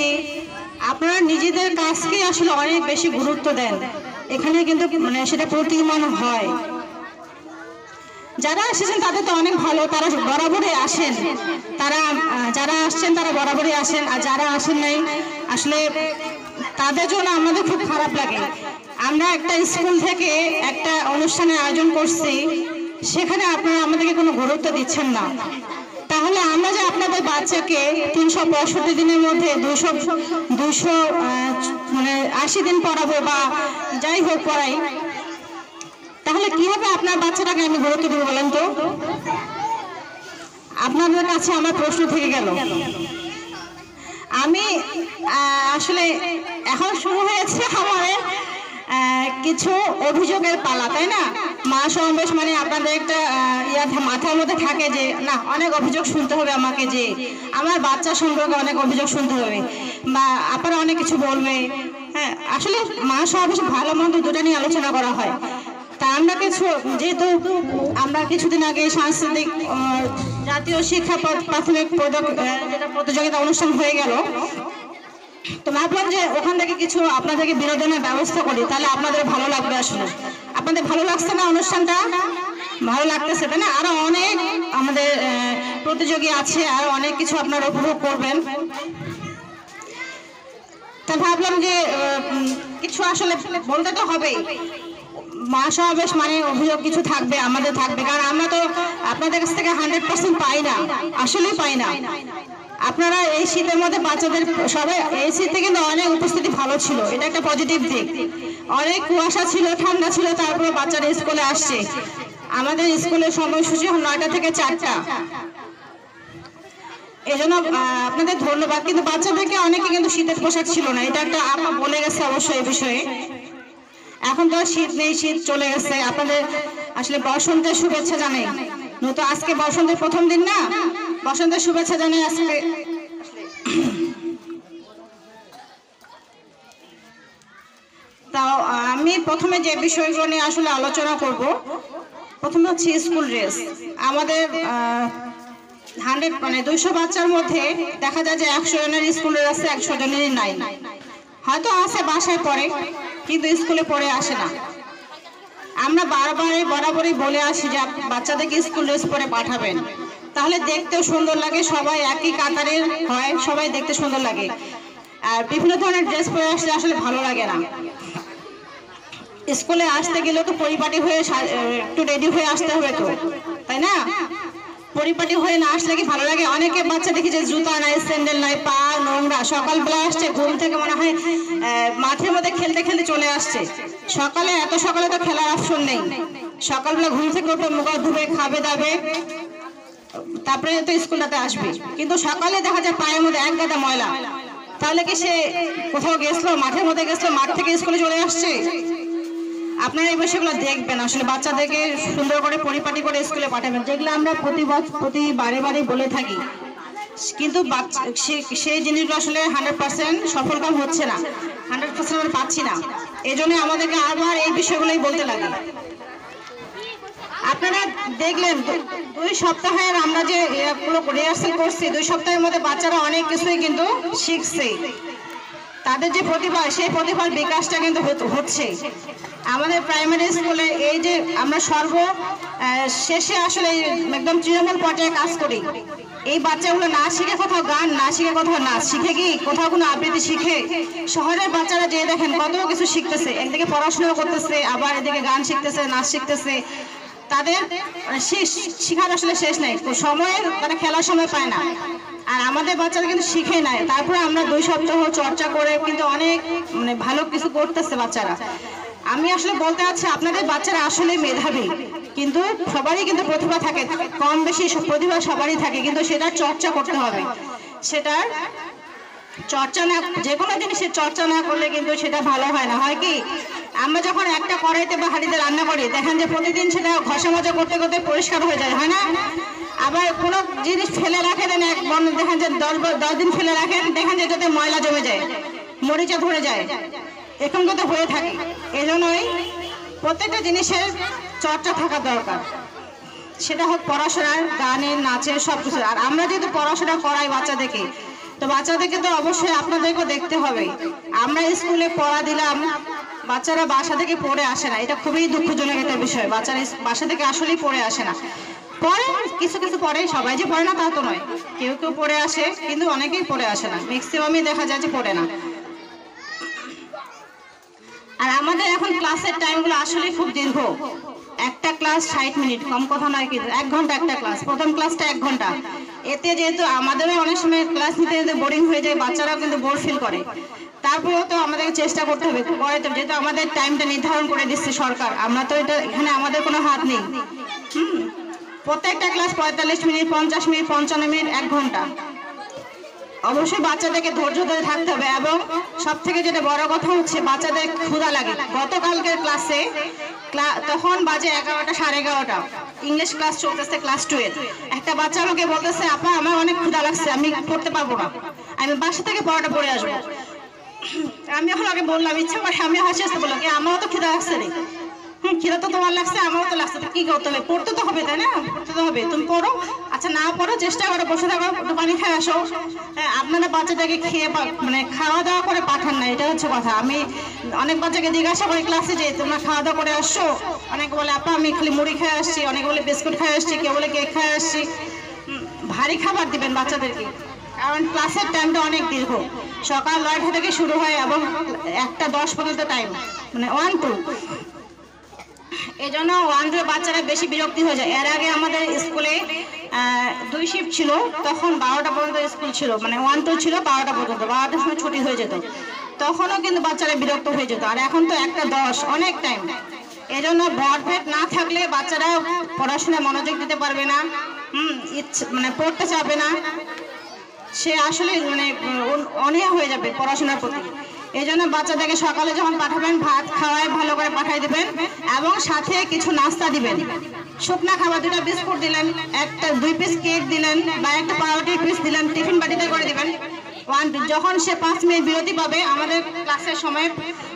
আপনারা নিজেদের কাজকে আসলে অনেক বেশি গুরুত্ব দেন। এখানে কিন্তু মানে সেটা প্রতীয়মান হয়। যারা এসেছেন তাদের তো অনেক ভালো, তারা বরাবরই আসেন। যারা আসছেন তারা বরাবরই আসেন, আর যারা আসেন নাই আসলে তাদের জন্য আমাদের খুব খারাপ লাগে। আমরা একটা স্কুল থেকে একটা অনুষ্ঠানের আয়োজন করছি, সেখানে আপনারা আমাদেরকে কোনো গুরুত্ব দিচ্ছেন না। তাহলে আমরা যে আপনাদের বাচ্চাকে 365 দিনের মধ্যে 280 দিন পড়াবো বা যাই হোক পড়াই, তাহলে কিভাবে আপনার বাচ্চাটাকে আমি গুরুত্ব দেবো বলেন তো? আপনাদের কাছে আমার প্রশ্ন থেকে গেল। আমি আসলে এখন শুরু হয়েছে আমাদের কিছু অভিযোগের পালা, তাই না? মহাসমাবেশ মানে আপনাদের একটা মাথার মধ্যে থাকে যে না, অনেক অভিযোগ শুনতে হবে আমাকে, যে আমার বাচ্চা সম্পর্কে অনেক অভিযোগ শুনতে হবে বা আপনারা অনেক কিছু বলবে। হ্যাঁ, আসলে মহাসমাবেশে ভালো মন্দ দুটো নিয়ে আলোচনা করা হয়। তা আমরা যেহেতু আমরা কিছুদিন আগে সাংস্কৃতিক জাতীয় শিক্ষা প্রাথমিক যেটা প্রতিযোগিতা অনুষ্ঠান হয়ে গেল, তো ভাবলাম যে ওখান থেকে কিছু আপনাদেরকে বিনোদনের ব্যবস্থা করি, তাহলে আপনাদের ভালো লাগবে। আসলে আপনাদের ভালো লাগছে না অনুষ্ঠানটা? ভালো লাগতেছে, তাই না? আরো অনেক আমাদের প্রতিযোগী আছে, আরো অনেক কিছু আপনারা উপভোগ করবেন। তা ভাবলাম যে কিছু আসলে বলতে তো হবেই। মহাসমাবেশ মানে অভিযোগ কিছু থাকবে, আমাদের থাকবে, কারণ আমরা তো আপনাদের কাছ থেকে 100% পাই না, আসলেই পাই না। আপনারা এই শীতের মধ্যে বাচ্চাদের সবাই এই শীতে কিন্তু অনেক উপস্থিতি ভালো ছিল, এটা একটা পজিটিভ দিক। অনেক কুয়াশা ছিল, ঠান্ডা ছিল, তারপরে বাচ্চারা স্কুলে আসছে। আমাদের স্কুলের সময়সূচি 9টা থেকে 4টা। এই জন্য আপনাদের ধন্যবাদ। কিন্তু বাচ্চাদেরকে অনেকে কিন্তু শীতের পোশাক ছিল না, এটা একটা আপা বলে গেছে অবশ্যই এই বিষয়ে। এখন তো শীত নেই, শীত চলে গেছে। আপনাদের আসলে বসন্তের শুভেচ্ছা জানাই। নয়তো আজকে বসন্তের প্রথম দিন না, বসন্তের শুভেচ্ছা জানাই আজকে। তাও আমি প্রথমে যে বিষয়গুলো নিয়ে আসলে আলোচনা করব, প্রথমে হচ্ছে স্কুল ড্রেস। আমাদের 200 বাচ্চার মধ্যে দেখা যায় যে 100 জনের স্কুল ড্রেস আছে, 100 জনেরই নাই। হয়তো আছে বাসায় পড়ে, কিন্তু স্কুলে পড়ে আসে না। আমরা বরাবরই বলে আসি যে বাচ্চাদেরকে স্কুল ড্রেস পরে পাঠাবেন, তাহলে দেখতেও সুন্দর লাগে। সবাই একই কাতারের হয়, সবাই দেখতে সুন্দর লাগে। আর বিভিন্ন ধরনের ড্রেস পরে আসলে আসলে ভালো লাগে না। স্কুলে আসতে গেলেও তো পরিপাটি হয়ে একটু রেডি হয়ে আসতে হবে তো, তাই না? পরিপাটি হয়ে না আসলে কি ভালো লাগে? অনেকে বাচ্চা দেখি যে জুতা নাই, স্যান্ডেল নাই, পা নোংরা, সকালবেলা আসছে ঘুম থেকে মনে হয় মাঠের মধ্যে খেলতে খেলতে চলে আসছে। এত সকালে তো খেলার অপশন নেই। সকালবেলা ঘুম থেকে উঠে মুখ ধুবে, খাবে দাবে, তারপরে তো স্কুলটাতে আসবে। কিন্তু সকালে দেখা যায় পায়ের মধ্যে এক গাদা ময়লা। তাহলে কি সে কোথাও গেছিল, মাঠের মধ্যে গেছিল, মাঠ থেকে স্কুলে চলে আসছে? আপনারা এই বিষয়গুলো দেখবেন, আসলে বাচ্চাদেরকে সুন্দর করে পরিপাটি করে স্কুলে পাঠাবেন, যেগুলো আমরা প্রতি বারে বলে থাকি। কিন্তু সেই জিনিসগুলো আসলে 100% সফলকাম হচ্ছে না, 100% আমরা পাচ্ছি না। এই জন্য আমাদেরকে আবার এই বিষয়গুলোই বলতে লাগে। আপনারা দেখলেন 2 সপ্তাহের আমরা যে রিহার্সাল করছি, 2 সপ্তাহের মধ্যে বাচ্চারা অনেক কিছুই কিন্তু শিখছে। তাদের যে প্রতিভা, সেই প্রতিভার বিকাশটা কিন্তু হচ্ছে। আমাদের প্রাইমারি স্কুলে এই যে আমরা শেষে আসলে একদম তৃণমূল পর্যায়ে কাজ করি, এই বাচ্চাগুলো না শিখে কোথাও গান, না শিখে কোথাও নাচ শিখে, কি কোথাও কোনো আবৃত্তি শিখে। শহরের বাচ্চারা যে দেখেন কত কিছু শিখতেছে, একদিকে পড়াশোনা করতেছে, আবার এদিকে গান শিখতেছে, নাচ শিখতেছে। তাদের শিখার আসলে শেষ নাই, সময়ের তারা খেলার সময় পায় না। আর আমাদের বাচ্চারা কিন্তু শিখে নেয়, তারপরে আমরা 2 সপ্তাহ চর্চা করে কিন্তু অনেক ভালো কিছু করতেছে বাচ্চারা। আমি আসলে বলতে চাচ্ছি, আপনাদের বাচ্চারা আসলে মেধাবী, কিন্তু সবারই কিন্তু প্রতিভা থাকে, কম বেশি প্রতিভা সবারই থাকে, কিন্তু সেটা চর্চা করতে হবে। সেটার চর্চা না, যে কোনো জিনিসের চর্চা না করলে কিন্তু সেটা ভালো হয় না। হয় কি, আমরা যখন একটা কড়াইতে বা হাঁড়িতে রান্না করি, দেখেন যে প্রতিদিন সেটা ঘষা মাজা করতে করতে পরিষ্কার হয়ে যায়, হয় না? আবার কোনো জিনিস ফেলে রাখে দেন, দেখেন যে 10 দিন ফেলে রাখেন, দেখেন যে এটাতে ময়লা জমে যায়, মরিচা ধরে যায়, এরকম কিন্তু হয়ে থাকে। এই জন্যই প্রত্যেকটা জিনিসের চর্চা থাকা দরকার, সেটা হোক পড়াশোনার, গানের, নাচের, সবকিছু। আর আমরা যেহেতু পড়াশোনা করাই বাচ্চাদেরকে, তো বাচ্চাদেরকে তো অবশ্যই আপনাদেরকেও দেখতে হবে। আমরা স্কুলে পড়া দিলাম, বাচ্চারা বাসা থেকে পড়ে আসে না, এটা খুবই দুঃখজনক একটা বিষয়। বাচ্চারা বাসা থেকে আসলেই পড়ে আসে না, পড়ে কিছু পড়ে, সবাই যে পড়ে না তা তো নয়, কেউ পড়ে আসে, কিন্তু অনেকেই পড়ে আসে না, ম্যাক্সিমামই দেখা যায় যে পড়ে না। আর আমাদের এখন ক্লাসের টাইমগুলো আসলে খুব দীর্ঘ। একটা ক্লাস 60 মিনিট, কম কথা নয়, কিন্তু 1 ঘন্টা একটা ক্লাস। প্রথম ক্লাসটা 1 ঘন্টা। এতে যেহেতু আমাদেরও অনেক সময় ক্লাস নিতে বোরিং হয়ে যায়, বাচ্চারাও কিন্তু বোর ফিল করে। তারপরেও তো আমাদেরকে চেষ্টা করতে হবে, যেহেতু আমাদের টাইমটা নির্ধারণ করে দিচ্ছে সরকার, আমরা তো এখানে আমাদের কোনো হাত নেই। প্রত্যেকটা ক্লাস 45 মিনিট, 50 মিনিট, 55 মিনিট, 1 ঘন্টা। অবশ্যই বাচ্চাদেরকে ধৈর্য ধরে থাকতে হবে। এবং সব থেকে যেটা বড় কথা হচ্ছে, বাচ্চাদের ক্ষুধা লাগে। গতকালকের ক্লাসে তখন বাজে 11টা, 11:30, ইংলিশ ক্লাস চলতেছে, ক্লাস 2-এর। একটা বাচ্চা আমাকে বলতেছে, আপা আমার অনেক ক্ষুধা লাগছে, আমি পড়তে পারবো না, আমি বাসা থেকে পড়াটা পড়ে আসবো। আমি এখন আগে বললাম, ইচ্ছা করে আমি হাসি হাসতে বললাম, আমারও তো ক্ষুধা লাগছে রে। খিদা তো তোমার লাগছে, আমারও তো লাগছে, কি করতে হবে? পড়তে তো হবে, তাই না? পড়তে তো হবে। তুমি পড়ো, আচ্ছা না পড়ো, চেষ্টা করো, বসে থাকো, একটু পানি খেয়ে আসো। আপনারা বাচ্চাদেরকে খাওয়া দাওয়া করে পাঠান না, এটা হচ্ছে কথা। আমি অনেক বাচ্চাকে জিজ্ঞাসা করি ক্লাসে যে তোমরা খাওয়া দাওয়া করে আসছো, অনেকে বলে আপা আমি খালি মুড়ি খেয়ে আসছি, অনেকে বলে বিস্কুট খেয়ে আসছি, কেউ বলে কেক খেয়ে আসছি। ভারী খাবার দিবেন বাচ্চাদেরকে, কারণ ক্লাসের টাইমটা অনেক দীর্ঘ। সকাল 9টা থেকে শুরু হয় এবং 1টা 10 পর্যন্ত টাইম, 1-2। এই জন্য 1-2 বাচ্চারা বেশি বিরক্তি হয়ে যায়। এর আগে আমাদের স্কুলে 2 শিফট ছিল, তখন 12টা পর্যন্ত স্কুল ছিল, 1-2 ছিল 12টা পর্যন্ত, 12টার সময় ছুটি হয়ে যেত, তখনও কিন্তু বাচ্চারা বিরক্ত হয়ে যেত। আর এখন তো 1টা 10, অনেক টাইম। এই জন্য ভরপেট না থাকলে বাচ্চারা পড়াশোনায় মনোযোগ দিতে পারবে না, পড়তে চাবে না, সে আসলে অনীহা হয়ে যাবে পড়াশোনার প্রতি। এই জন্য বাচ্চাদেরকে সকালে যখন পাঠাবেন, ভাত খাওয়ায় ভালো করে পাঠাই দিবেন এবং সাথে কিছু নাস্তা দিবেন। শুকনা খাবার 2টা বিস্কুট দিলেন, 2 পিস কেক দিলেন, বা একটা পাউরুটির পিস দিলেন, টিফিন বাটিতে করে দিবেন। যখন সে 5 মিনিট বিরতি পাবে, আমাদের ক্লাসের সময়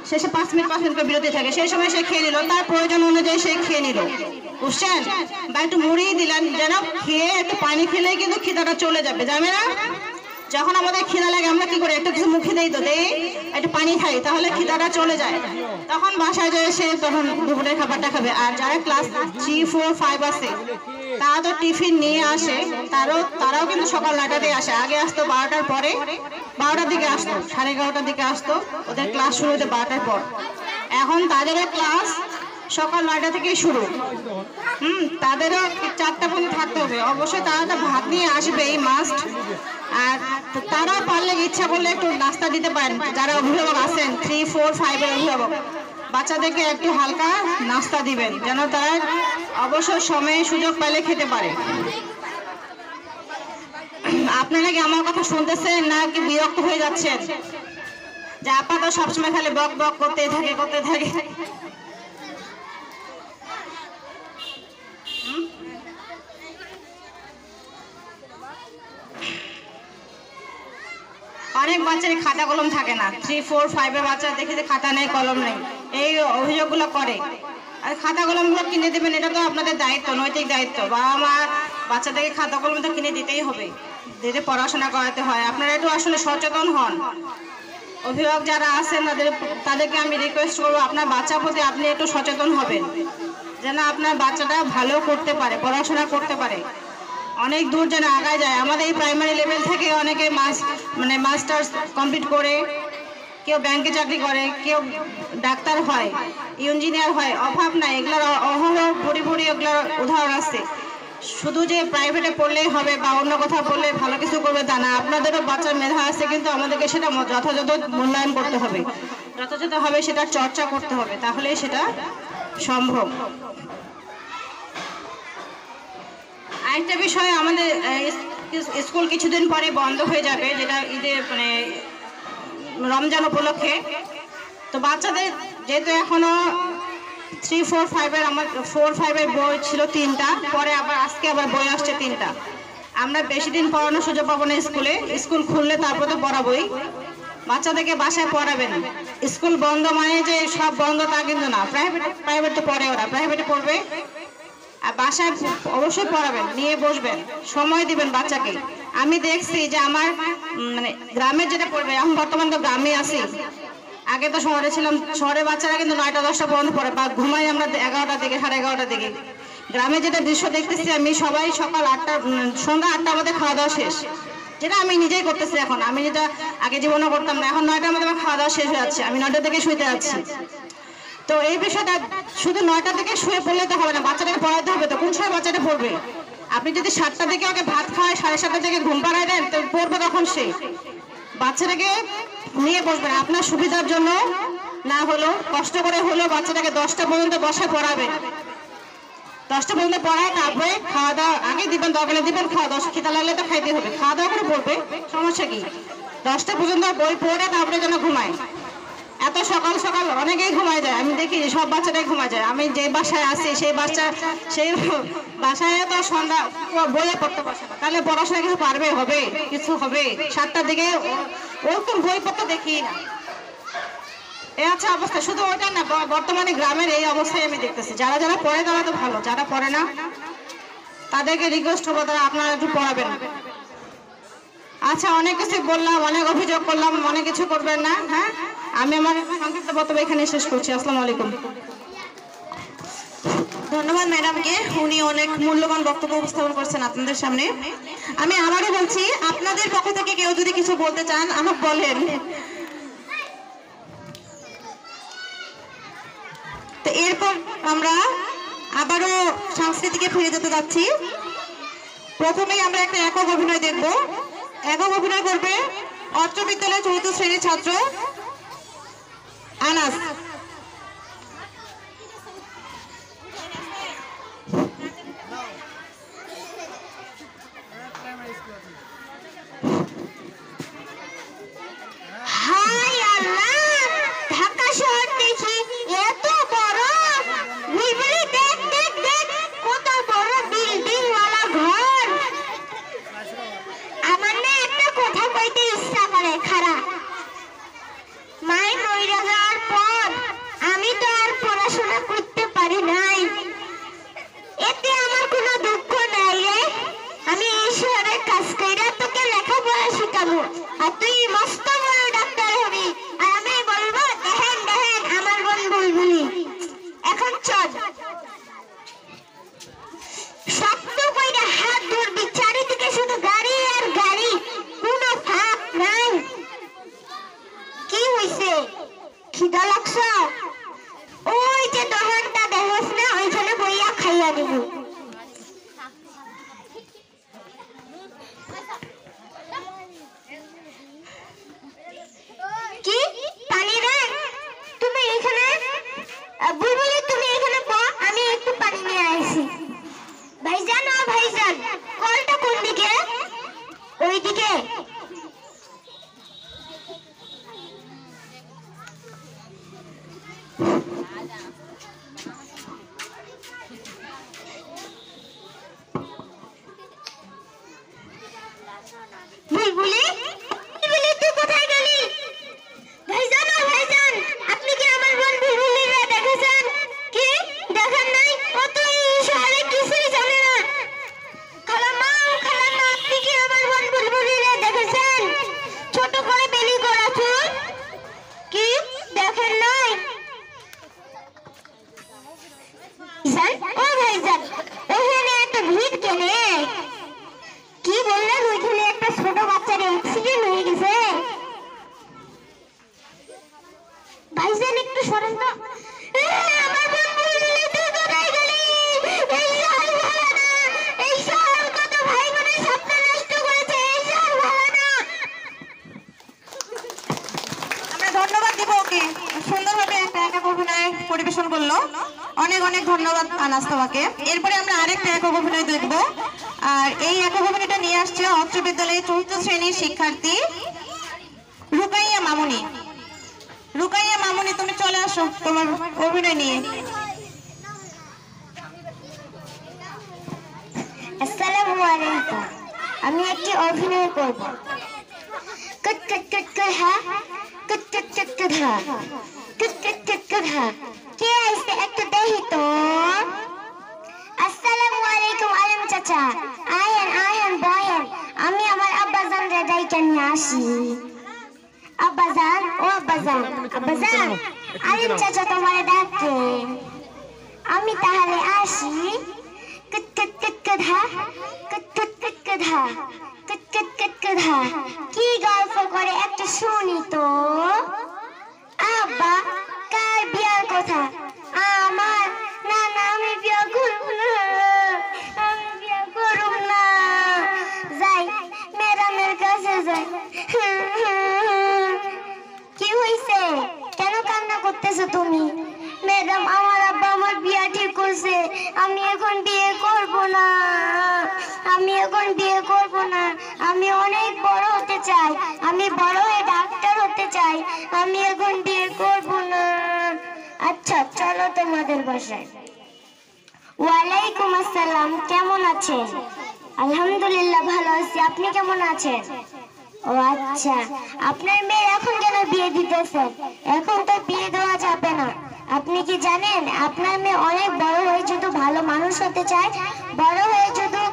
শেষে 5 মিনিট করে বিরতি থাকে, সেই সময় সে খেয়ে নিল, তার প্রয়োজন অনুযায়ী সে খেয়ে নিল, বুঝছেন? বা একটু মুড়ি দিলেন, যেন খেয়ে একটু পানি খেলেই কিন্তু খিদাটা চলে যাবে, যাবে না? যখন আমাদের খিদা লাগে আমরা কি করি, একটু কিছু মুখে দেই, তো দেই, একটু পানি খাই, তাহলে খিদাটা চলে যায়। তখন বাসায় যায় সে তখন দুপুরের খাবারটা খাবে। আর যারা ক্লাস 3, 4, 5 আছে, তারা তো টিফিন নিয়ে আসে, তারাও কিন্তু সকাল 9টাতেই আসে। আগে আসতো 12টার পরে, 12টার দিকে আসতো, 11:30টার দিকে আসতো, ওদের ক্লাস শুরু হতো 12টার পর। এখন তাদেরও ক্লাস সকাল 9টা থেকে শুরু। তাদেরও 4টা পর্যন্ত থাকতে হবে। অবশ্যই তারা তো ভাত নিয়ে আসবে, এই মাস্ট। আর তারা পারলে ইচ্ছা করলে একটু নাস্তা দিতে পারেন, যারা অভিভাবক আছেন 3, 4, 5 এর অভিভাবক, বাচ্চাদেরকে একটু হালকা নাস্তা দিবেন, যেন তারা অবসর সময়ে সুযোগ পেলে খেতে পারে। আপনারা কি আমার কথা শুনতেছেন নাকি বিরক্ত হয়ে যাচ্ছেন যে আপা তো সবসময় খালি বক বক করতে থাকে? অনেক বাচ্চারই খাতা কলম থাকে না, 3, 4, 5 এর বাচ্চা দেখে যে খাতা নেই, কলম নেই, এই অভিযোগগুলো করে। আর খাতা কলমগুলো কিনে দেবেন, এটা তো আপনাদের দায়িত্ব, নৈতিক দায়িত্ব। বাবা মা বাচ্চাদেরকে খাতা কলম তো কিনে দিতেই হবে, দিতে পড়াশোনা করাতে হয়। আপনারা একটু আসলে সচেতন হন। অভিভাবক যারা আছেন তাদেরকে আমি রিকোয়েস্ট করবো, আপনার বাচ্চার প্রতি আপনি একটু সচেতন হবেন, যেন আপনার বাচ্চাটা ভালো করতে পারে, পড়াশোনা করতে পারে, অনেক দূর যেন আগায় যায়। আমাদের এই প্রাইমারি লেভেল থেকে অনেকে মাস্টার্স কমপ্লিট করে, কেউ ব্যাংকে চাকরি করে, কেউ ডাক্তার হয়, ইঞ্জিনিয়ার হয়, অভাব নাই। এগুলোর অহরহ ভরি এগুলোর উদাহরণ আছে। শুধু যে প্রাইভেটে পড়লেই হবে বা অন্য কথা বললে ভালো কিছু করবে তা না। আপনাদেরও বাচ্চার মেধা আছে, কিন্তু আমাদেরকে সেটা যথাযথ মূল্যায়ন করতে হবে, যথাযথভাবে সেটা চর্চা করতে হবে, তাহলেই সেটা সম্ভব। আরেকটা বিষয়, আমাদের স্কুল কিছুদিন পরে বন্ধ হয়ে যাবে, যেটা ঈদের রমজান উপলক্ষে। তো বাচ্চাদের যেহেতু এখনো 3, 4, 5 এর, আমার 4, 5 এর বই ছিল 3টা, পরে আজকে আবার বই আসছে 3টা। আমরা বেশি দিন পড়ানোর সুযোগ পাবো না স্কুলে। স্কুল খুললে তারপর তো পড়াবোই। বাচ্চাদেরকে বাসায় পড়াবেন। স্কুল বন্ধ মানে যে সব বন্ধ তা কিন্তু না। প্রাইভেট তো পড়ে, ওরা প্রাইভেটে পড়বে, আর বাসায় অবশ্যই পড়াবেন, নিয়ে বসবেন, সময় দিবেন বাচ্চাকে। আমি দেখছি যে আমার গ্রামে যেটা পড়বে, এখন বর্তমানে তো গ্রামে আছি, আগে তো শহরে ছিলাম। শহরের বাচ্চারা কিন্তু 9টা 10টা পর্যন্ত পড়ে, বা ঘুমাই আমরা 11টার দিকে, 11:30টার দিকে। গ্রামে যেটা দৃশ্য দেখতেছি আমি, সবাই সকাল 8টা, সন্ধ্যা 8টার মধ্যে খাওয়া দাওয়া শেষ, যেটা আমি নিজেই করতেছি এখন। আমি যেটা আগে জীবনে করতাম না, এখন 9টার মধ্যে আমার খাওয়া দাওয়া শেষ হয়ে যাচ্ছে, আমি 9টা থেকে শুইতে যাচ্ছি। তো এই বিষয়টা শুধু 9টা থেকে শুয়ে পড়লে তো হবে না, বাচ্চাটাকে পড়াতে হবে। তো কোন সময় বাচ্চাটা পড়বে? আপনি যদি 7টা থেকে ওকে ভাত খাওয়ায়, 7:30 থেকে ঘুম পাড়ায় দেন, তো পড়বে তখন সে। বাচ্চাটাকে নিয়ে বসবেন, আপনার সুবিধার জন্য না হলো, কষ্ট করে হলেও বাচ্চাটাকে 10টা পর্যন্ত বসায় পড়াবেন। 10টা পর্যন্ত পড়ায়, তারপরে খাওয়া দাওয়া আগে দিবেন, দরকারে দিবেন, খাওয়া দাওয়া খিদা লাগলে তো খাইতে হবে, খাওয়া দাওয়া করে পড়বে, সমস্যা কি? 10টা পর্যন্ত বই পড়ে তারপরে যেন ঘুমায়। এত সকাল সকাল অনেকেই ঘুমায় যায়, আমি দেখি সব বাচ্চাটাই ঘুমায় যায়। আমি যে বাসায় আছি সেই বাসায় তো সন্ধ্যা বইয়ে পড়তে বসে না, তাহলে পড়াশোনা কিছু পারবে? হবে? কিছু হবে? 7টার দিকে ওরকম বই পড়তে দেখি না। এই আচ্ছা অবস্থা, শুধু ওইটা না, বর্তমানে গ্রামের এই অবস্থায় আমি দেখতেছি। যারা যারা পড়ে তারা তো ভালো, যারা পড়ে না তাদেরকে রিকোয়েস্ট করবো, তারা আপনারা একটু পড়াবেন। আচ্ছা, অনেক কিছু বললাম, অনেক অভিযোগ করলাম, অনেক কিছু করবেন না। হ্যাঁ, আমি আমার সংক্ষিপ্ত বক্তব্য এখানে শেষ করছি। আসসালামু আলাইকুম। ধন্যবাদ ম্যাডামকে, উনি অনেক মূল্যবান বক্তব্য উপস্থাপন করছেন আপনাদের সামনে। আমি আবারও বলছি, আপনাদের পক্ষ থেকে কেউ যদি কিছু বলতে চান আমাকে বলেন। তো এরপর আমরা আবারও সংস্কৃতিকে ফিরে যেতে যাচ্ছি। প্রথমেই আমরা একটা একক অভিনয় দেখব। একক অভিনয় করবে অত্র বিদ্যালয়ের 4র্থ শ্রেণীর ছাত্র আনাস। হাই আল্লাহ, ঢাকা শহর দেখি এত বড়, দেখ দেখ দেখ কত বড় বিল্ডিং ওয়ালা ঘর। আমার না একটা কথা কইতে ইচ্ছা করে, খারাপ মাই মইরা যাওয়ার পর আমি তো আর পড়াশোনা করতে পারি নাই, এতে আমার কোনো দুঃখ নাই রে। আমি এই শহরে কাজ কইরা তোকে লেখাপড়া শিখাবো, আর তুই মস্ত বড় ডাক্তার হবি, আর আমি বলবো দেখেন দেখেন আমার বোন বুলবুলি। এখন চল শক্ত কইরা হাত ধরবি, চারিদিকে শুধু গাড়ি আর গাড়ি, কোনো ফাঁক নাই। কি হইছে, খিদা লাগছে? ওই যে দোকানটা এইদিকে। বুলবুলি, বুলবুলি তুই কোথায় গেলি? ভাইজান, ও ভাইজান, আপনি কি আমার বোন বুলবুলিকে দেখেছেন? কি দেখেন নাই? ও তো এই শহরে কিছুই জানে না। খালাম্মা, খালাম্মা, আপনি কি আমার বোন বুলবুলিকে দেখেছেন? ছোট করে বেলি করা চুল, কি দেখেন নাই? ও ভাইজান, ওখানে একটা ভিড় কেনে? কি বললেন? ওইখানে একটা ছোট বাচ্চার অ্যাক্সিডেন্ট হয়ে গেছে। ভাইজান একটু সরেন তো। আমার বোন বুলবুলি তুই কোথায় গেলি? এই শহর ভালো না, এই শহর কত ভাই বোনের স্বপ্ন নষ্ট করেছে, এই শহর ভালো না। আমরা ধন্যবাদ দিব ওকে, সুন্দরভাবে একটা একক অভিনয় পরিবেশন করলো। অনেক অনেক ধন্যবাদ আনাস তোমাকে। এরপরে আমরা আরেকটা একক অভিনয় দেখব, আর এই একক অভিনয়টা নিয়ে আসছে অত্র বিদ্যালয়ের 4র্থ শ্রেণীর শিক্ষার্থী রুকাইয়া মামুনি। রুকাইয়া মামুনি, তুমি চলে আসো তোমার অভিনয় নিয়ে। আসসালামু আলাইকুম। আমি একটি অভিনয় করব। কট কট কট কট হ্যাঁ, কট কট কট কট হ্যাঁ, কট কট কট কট হ্যাঁ। কে আইছে একটু দেখি তো। আসসালামু আলাইকুম আলম চাচা। আয়েন আয়েন বয়েন, আমি আমার আব্বাজান রে ডাইকা নিয়ে আসি। আব্বাজান, ও আব্বাজান, আব্বাজান, আলম চাচা তোমারে ডাকে। আমি তাহলে আসি। কট কট কট কট হ্যাঁ, কট কট কট কট হ্যাঁ, কট কট কট কট হ্যাঁ। কি গল্প করে একটু শুনি তো। আব্বা, কার বিয়ার কথা? আমার। না না, আমি বিয়া করব না, আমি বিয়া করব না। যাই ম্যাডামের কাছে যাই। কি হইছে? কেন কান্না করতেছো তুমি? ম্যাডাম, আমার আব্বা আমার বিয়া ঠিক করছে, আমি এখন বিয়ে করব না, আমি এখন বিয়ে করব না। আমি অনেক বড় হতে চাই, আমি বড় হয়ে ডাক্তার হতে চাই, আমি এখন বিয়ে করব না। আচ্ছা চলো তোমাদের বাসায়। ওয়ালাইকুম আসসালাম, কেমন আছেন? আলহামদুলিল্লাহ ভালো আছি, আপনি কেমন আছেন? ও আচ্ছা, আপনার মেয়ে এখন কেন বিয়ে দিতেছেন? এখন তো বিয়ে দেওয়া যাবে না। আপনি কি জানেন আপনার মেয়ে অনেক বড় হয়ে যদি ভালো মানুষ হতে চায়, বড় হয়ে যদি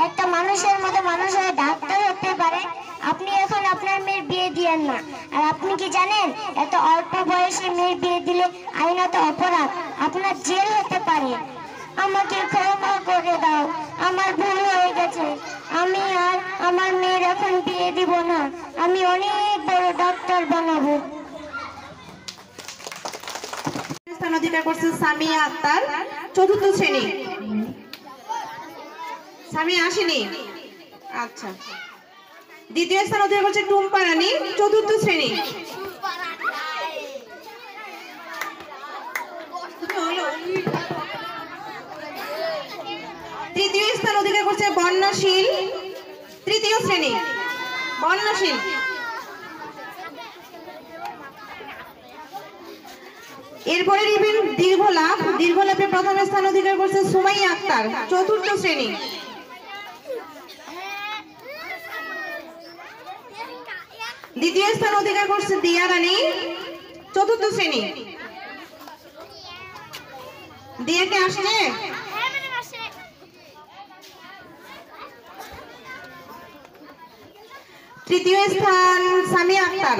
একটা মানুষের মতো মানুষ হয়ে ডাক্তার হতে পারে, আপনি এখন আপনার মেয়ের বিয়ে দিয়েন না। আর আপনি কি জানেন এত অল্প বয়সে মেয়ের বিয়ে দিলে আইনত অপরাধ, আপনার জেল হতে পারে। আমাকে ক্ষমা করে দাও, আমার ভুল হয়ে গেছে। আমি আর আমার মেয়ের এখন বিয়ে দিব না, আমি অনেক বড় ডাক্তার বানাবো। স্থান অধিকার করছে সামিয়া আক্তার, 4র্থ শ্রেণী। সামিয়া আসেনি? আচ্ছা। দ্বিতীয় স্থান অধিকার করছে টুম্পা রানী, 4র্থ শ্রেণী। তৃতীয় স্থান অধিকার করছে বর্ণশীল, 3য় শ্রেণী। বর্ণশীল। এরপরে ইভেন দীর্ঘলাভ, দীর্ঘলাভে প্রথম স্থান অধিকার করছে সুমাইয়া আক্তার, 4র্থ শ্রেণী। দ্বিতীয় স্থান অধিকার করছে দিয়া রানী, 4র্থ শ্রেণী। দিয়াকে আসছে? তৃতীয় স্থান সামিয়া আক্তার,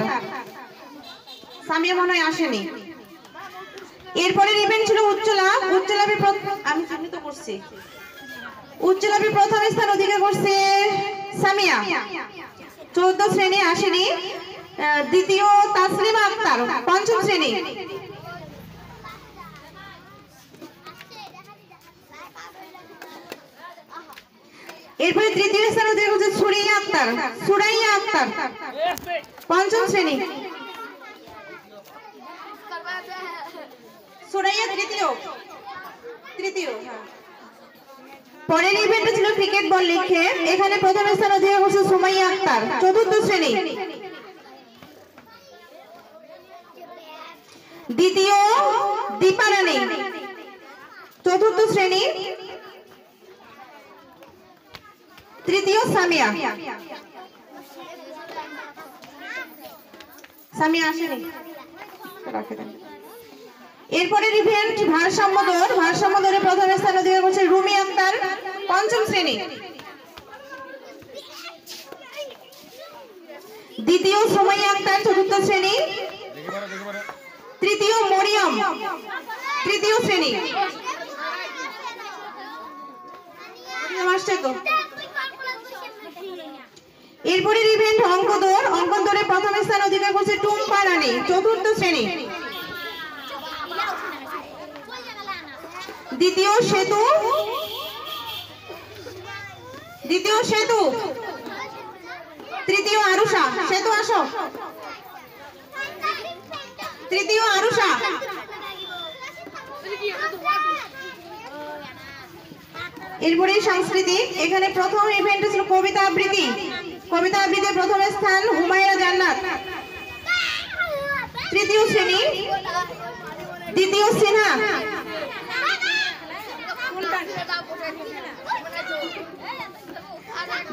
সামিয়া মনে হয় আসেনি। এরপরে ইভেন্ট ছিল উচ্চলাভ, উচ্চলাভে আমি চিহ্নিত করছি। উচ্চলাভে প্রথম স্থান অধিকার করছে সামিয়া, 14th শ্রেণী, আসেনি। দ্বিতীয় তাসলিমা আক্তার, 5ম শ্রেণী। এরপরে তৃতীয় স্থান অধিকার করছে সুরাইয়া আক্তার, সুরাইয়া আক্তার, 5ম শ্রেণী। সুরাইয়া তৃতীয়, হ্যাঁ। পরের ইভেন্টে ছিল ক্রিকেট বল নিক্ষেপ। এখানে প্রথম স্থান অধিকার করছে সুমাইয়া আক্তার, চতুর্থ শ্রেণী। দ্বিতীয় দীপা রানী, চতুর্থ শ্রেণী। তৃতীয় সামিয়া। সামিয়া আসেনি। এরপরের ইভেন্ট ভারসাম্য দৌড়। ভারসাম্য দৌড়ে প্রথম স্থান অধিকার করছে রুমি আক্তার, পঞ্চম শ্রেণী। দ্বিতীয় সুমাইয়া আক্তার, চতুর্থ শ্রেণী। তৃতীয় মরিয়ম, তৃতীয় শ্রেণী। এরপরের ইভেন্ট অঙ্ক দৌড়। অঙ্ক দৌড়ে প্রথম স্থান অধিকার করছে টুম্পা রানী, চতুর্থ শ্রেণী। দ্বিতীয় সেতু, দ্বিতীয় সেতু। তৃতীয় আরুষা, সেতু আসো। তৃতীয় আরুষা। এরপরে সাংস্কৃতিক। এখানে প্রথম ইভেন্ট ছিল কবিতা আবৃত্তি। কবিতা আবৃত্তিতে প্রথম স্থান হুমায়রা জান্নাত, তৃতীয় শ্রেণী। দ্বিতীয় সিনহা।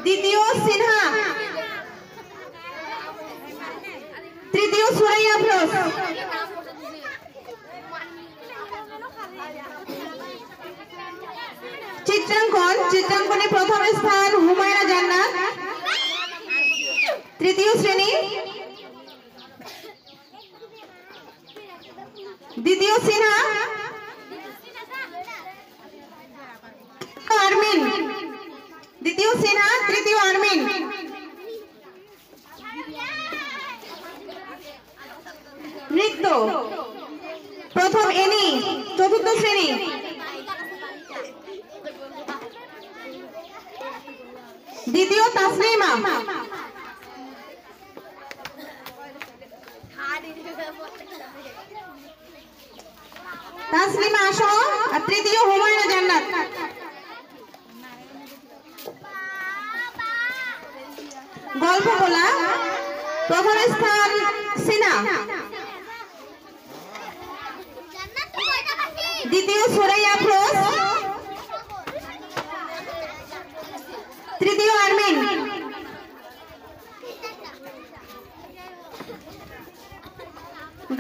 দ্বিতীয় সিনহা। তৃতীয় সুরাইয়া আফরোজ। চিত্রাঙ্কন। চিত্রাঙ্কনে প্রথম স্থান হুমায়রা জান্নাত, তৃতীয় শ্রেণী। দ্বিতীয় সিনহা। আরমিন। দ্বিতীয় সিনহা, তৃতীয় আরমিন। নৃত্য। প্রথম এনি, চতুর্থ শ্রেণী। দ্বিতীয় তাসলিমা। তাসলিমা আসো। আর তৃতীয় হুমায়রা জান্নাত। গল্প বলা। প্রথম স্থান সিনা। দ্বিতীয় সুরাইয়া আফরোজ। তৃতীয় আরমিন।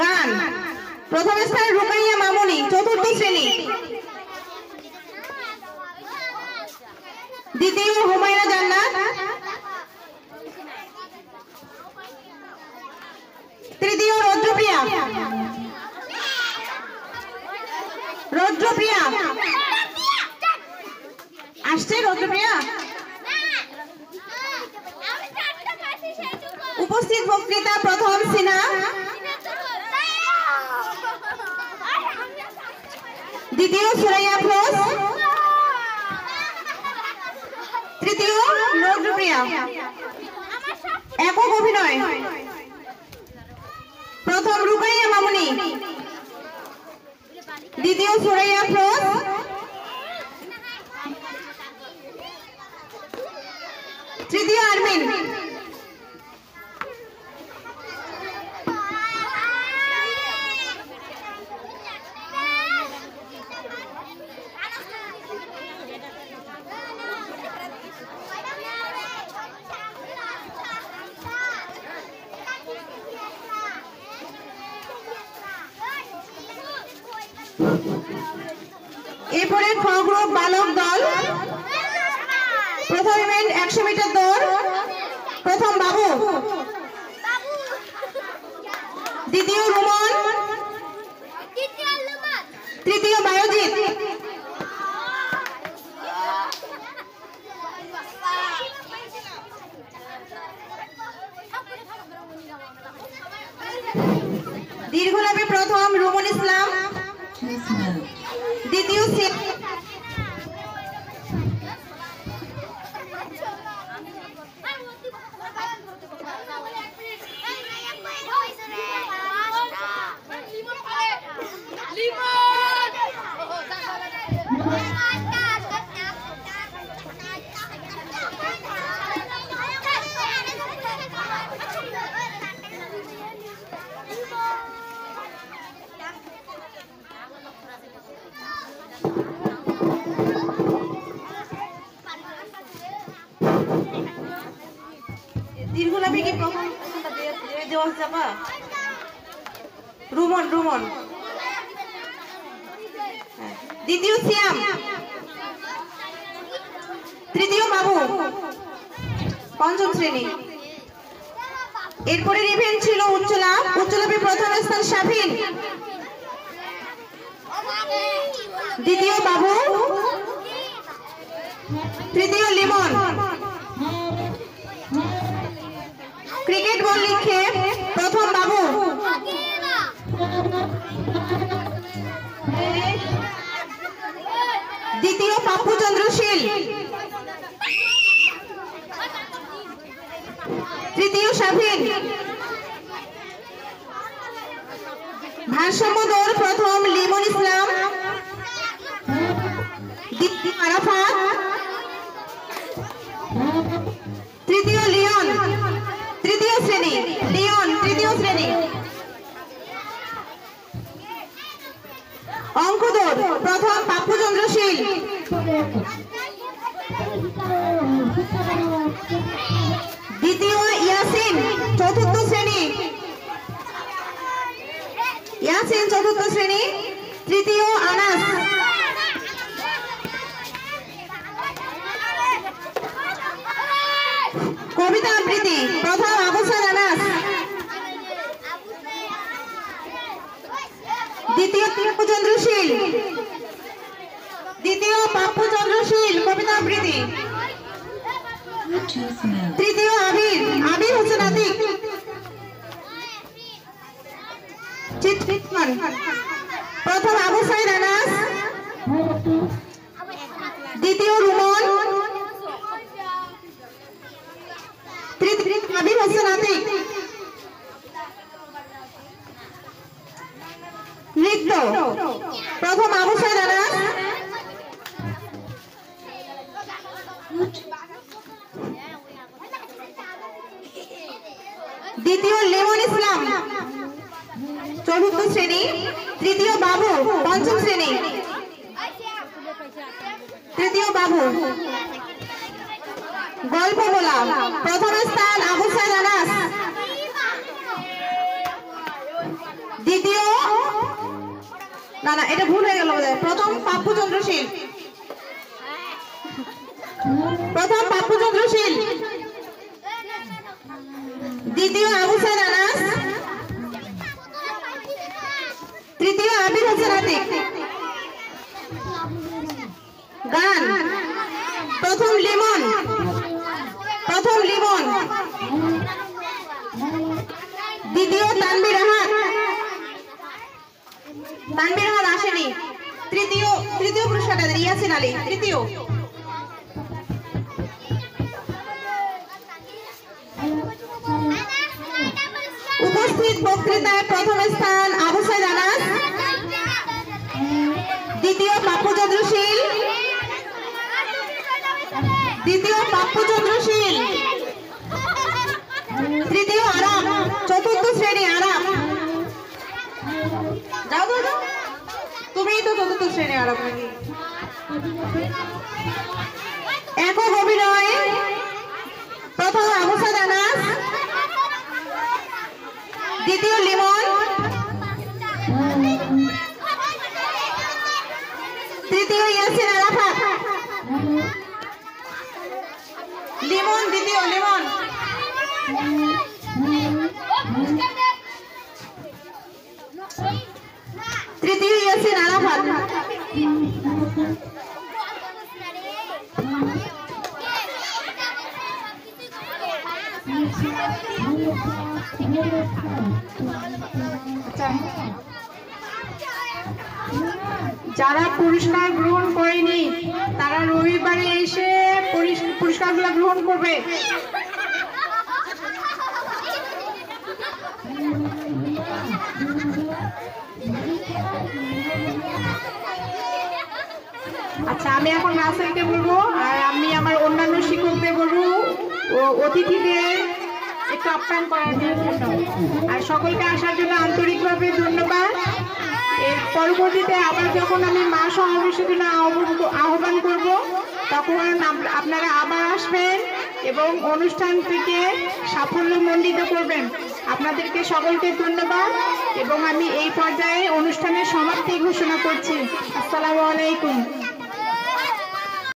গান। প্রথম স্থানে রুকাইয়া মামুনি, চতুর্থ শ্রেণী। দ্বিতীয় হুমায়রা জান্নাত। তৃতীয় রৌদ্রপ্রিয়া। রৌদ্রপ্রিয়া আসছে। রৌদ্রপ্রিয়া। উপস্থিত বক্তৃতা প্রথম সিনা। দ্বিতীয় সুরাইয়া আফরোজ। তৃতীয় রৌদ্রপ্রিয়া। একক অভিনয়। প্রথম রুকাইয়া মামুনি, দ্বিতীয় সুরাইয়া আফরোজ, তৃতীয় আরমিন। এরপরে খ গ্রুপ বালক দল। প্রথম ইভেন্ট 100 মিটার দৌড়। প্রথম বাবু, দ্বিতীয় রুমন, তৃতীয় বায়োজিৎ। দীর্ঘলাভে প্রথম রুমন ইসলাম, দ্বিতীয় দীর্ঘলাভে কি প্রথম দেওয়া যাবা? রুমন রুমন। দ্বিতীয় সিয়াম, তৃতীয় বাবু, পঞ্চম শ্রেণী। এরপরে ইভেন্ট ছিল উচ্চলাভ, উচ্চলাভে প্রথম স্থান শাফিন, দ্বিতীয় বাবু, তৃতীয় লিমন। ক্রিকেট বল নিক্ষেপ প্রথম বাবু, দ্বিতীয় পাপ্পু চন্দ্রশীল, তৃতীয় শাফিন। ভারসাম্য দৌড় প্রথম লিমন ইসলাম, দ্বিতীয় আরাফাত, তৃতীয় লিওন, তৃতীয় শ্রেণী, লিওন তৃতীয় শ্রেণী। অঙ্ক দৌড় প্রথম পাপ্পু চন্দ্রশীল, দ্বিতীয় ইয়াসিন চতুর্থ শ্রেণী, ইয়াসিন চতুর্থ শ্রেণী, তৃতীয় আনাস। কবিতা আবৃত্তি প্রথম আবুসার আনাস, দ্বিতীয় পাপ্পু চন্দ্রশীল, দ্বিতীয় পাপ্পু চন্দ্রশীল কবিতা আবৃত্তি, তৃতীয় আবির, আবির হোসেন আতিক। চিত্রকর প্রথম আবু সাইদ আনাস, দ্বিতীয় রুমন, তৃতীয় আবির হোসেন আতিক। নৃত্য প্রথম আবু সাইদ আনাস, দ্বিতীয় লিমন ইসলাম চতুর্থ শ্রেণী, তৃতীয় বাবু পঞ্চম শ্রেণী, তৃতীয় বাবু। গল্প বলা প্রথম স্থান আবু সাইদ আনাস, দ্বিতীয় না না এটা ভুল হয়ে গেল, প্রথম পাপ্পু চন্দ্রশীল, প্রথম পাপ্পু চন্দ্রশীল, দ্বিতীয় আবু সাইদ আনাস, তৃতীয় আবির হোসেন আতিক। গান প্রথম লিমন, প্রথম লিমন, দ্বিতীয় তানভীর আহাদ, তানভীর আহাদ আসেনি, তৃতীয় পুরস্কার ইয়াসিন আলী তৃতীয়। উপস্থিত বক্তৃতায় প্রথম স্থান আবু সাইদ আনাস, দ্বিতীয় পাপ্পু চন্দ্রশীল, দ্বিতীয় পাপ্পু চন্দ্রশীল, তৃতীয় আরাম চতুর্থ শ্রেণী আরাম। যাও তো তুমিই তো চতুর্থ শ্রেণী আরাম। একক অভিনয় প্রথম আবু সাইদ আনাস, দ্বিতীয় লিমন, তৃতীয় ইয়াসিন আরাফাত। লিমন দ্বিতীয়, লিমন তৃতীয় ইয়াসিন আরাফাত। যারা পুরস্কার গ্রহণ করেনি তারা রবিবারে এসে পুরস্কারগুলো গ্রহণ করবে। আচ্ছা, আমি এখন রাসেলকে বলবো আর আমি আমার অন্যান্য শিক্ষকদের বলবো অতিথিদের একটু আপ্যায়ন করার জন্য, আর সকলকে আসার জন্য আন্তরিকভাবে ধন্যবাদ। এর পরবর্তীতে আবার যখন আমি মা সমাবেশের জন্য আহ্বান করব তখন আপনারা আবার আসবেন এবং অনুষ্ঠানটিকে সাফল্যমণ্ডিত করবেন। আপনাদেরকে সকলকে ধন্যবাদ এবং আমি এই পর্যায়ে অনুষ্ঠানের সমাপ্তি ঘোষণা করছি। আসসালামু আলাইকুম।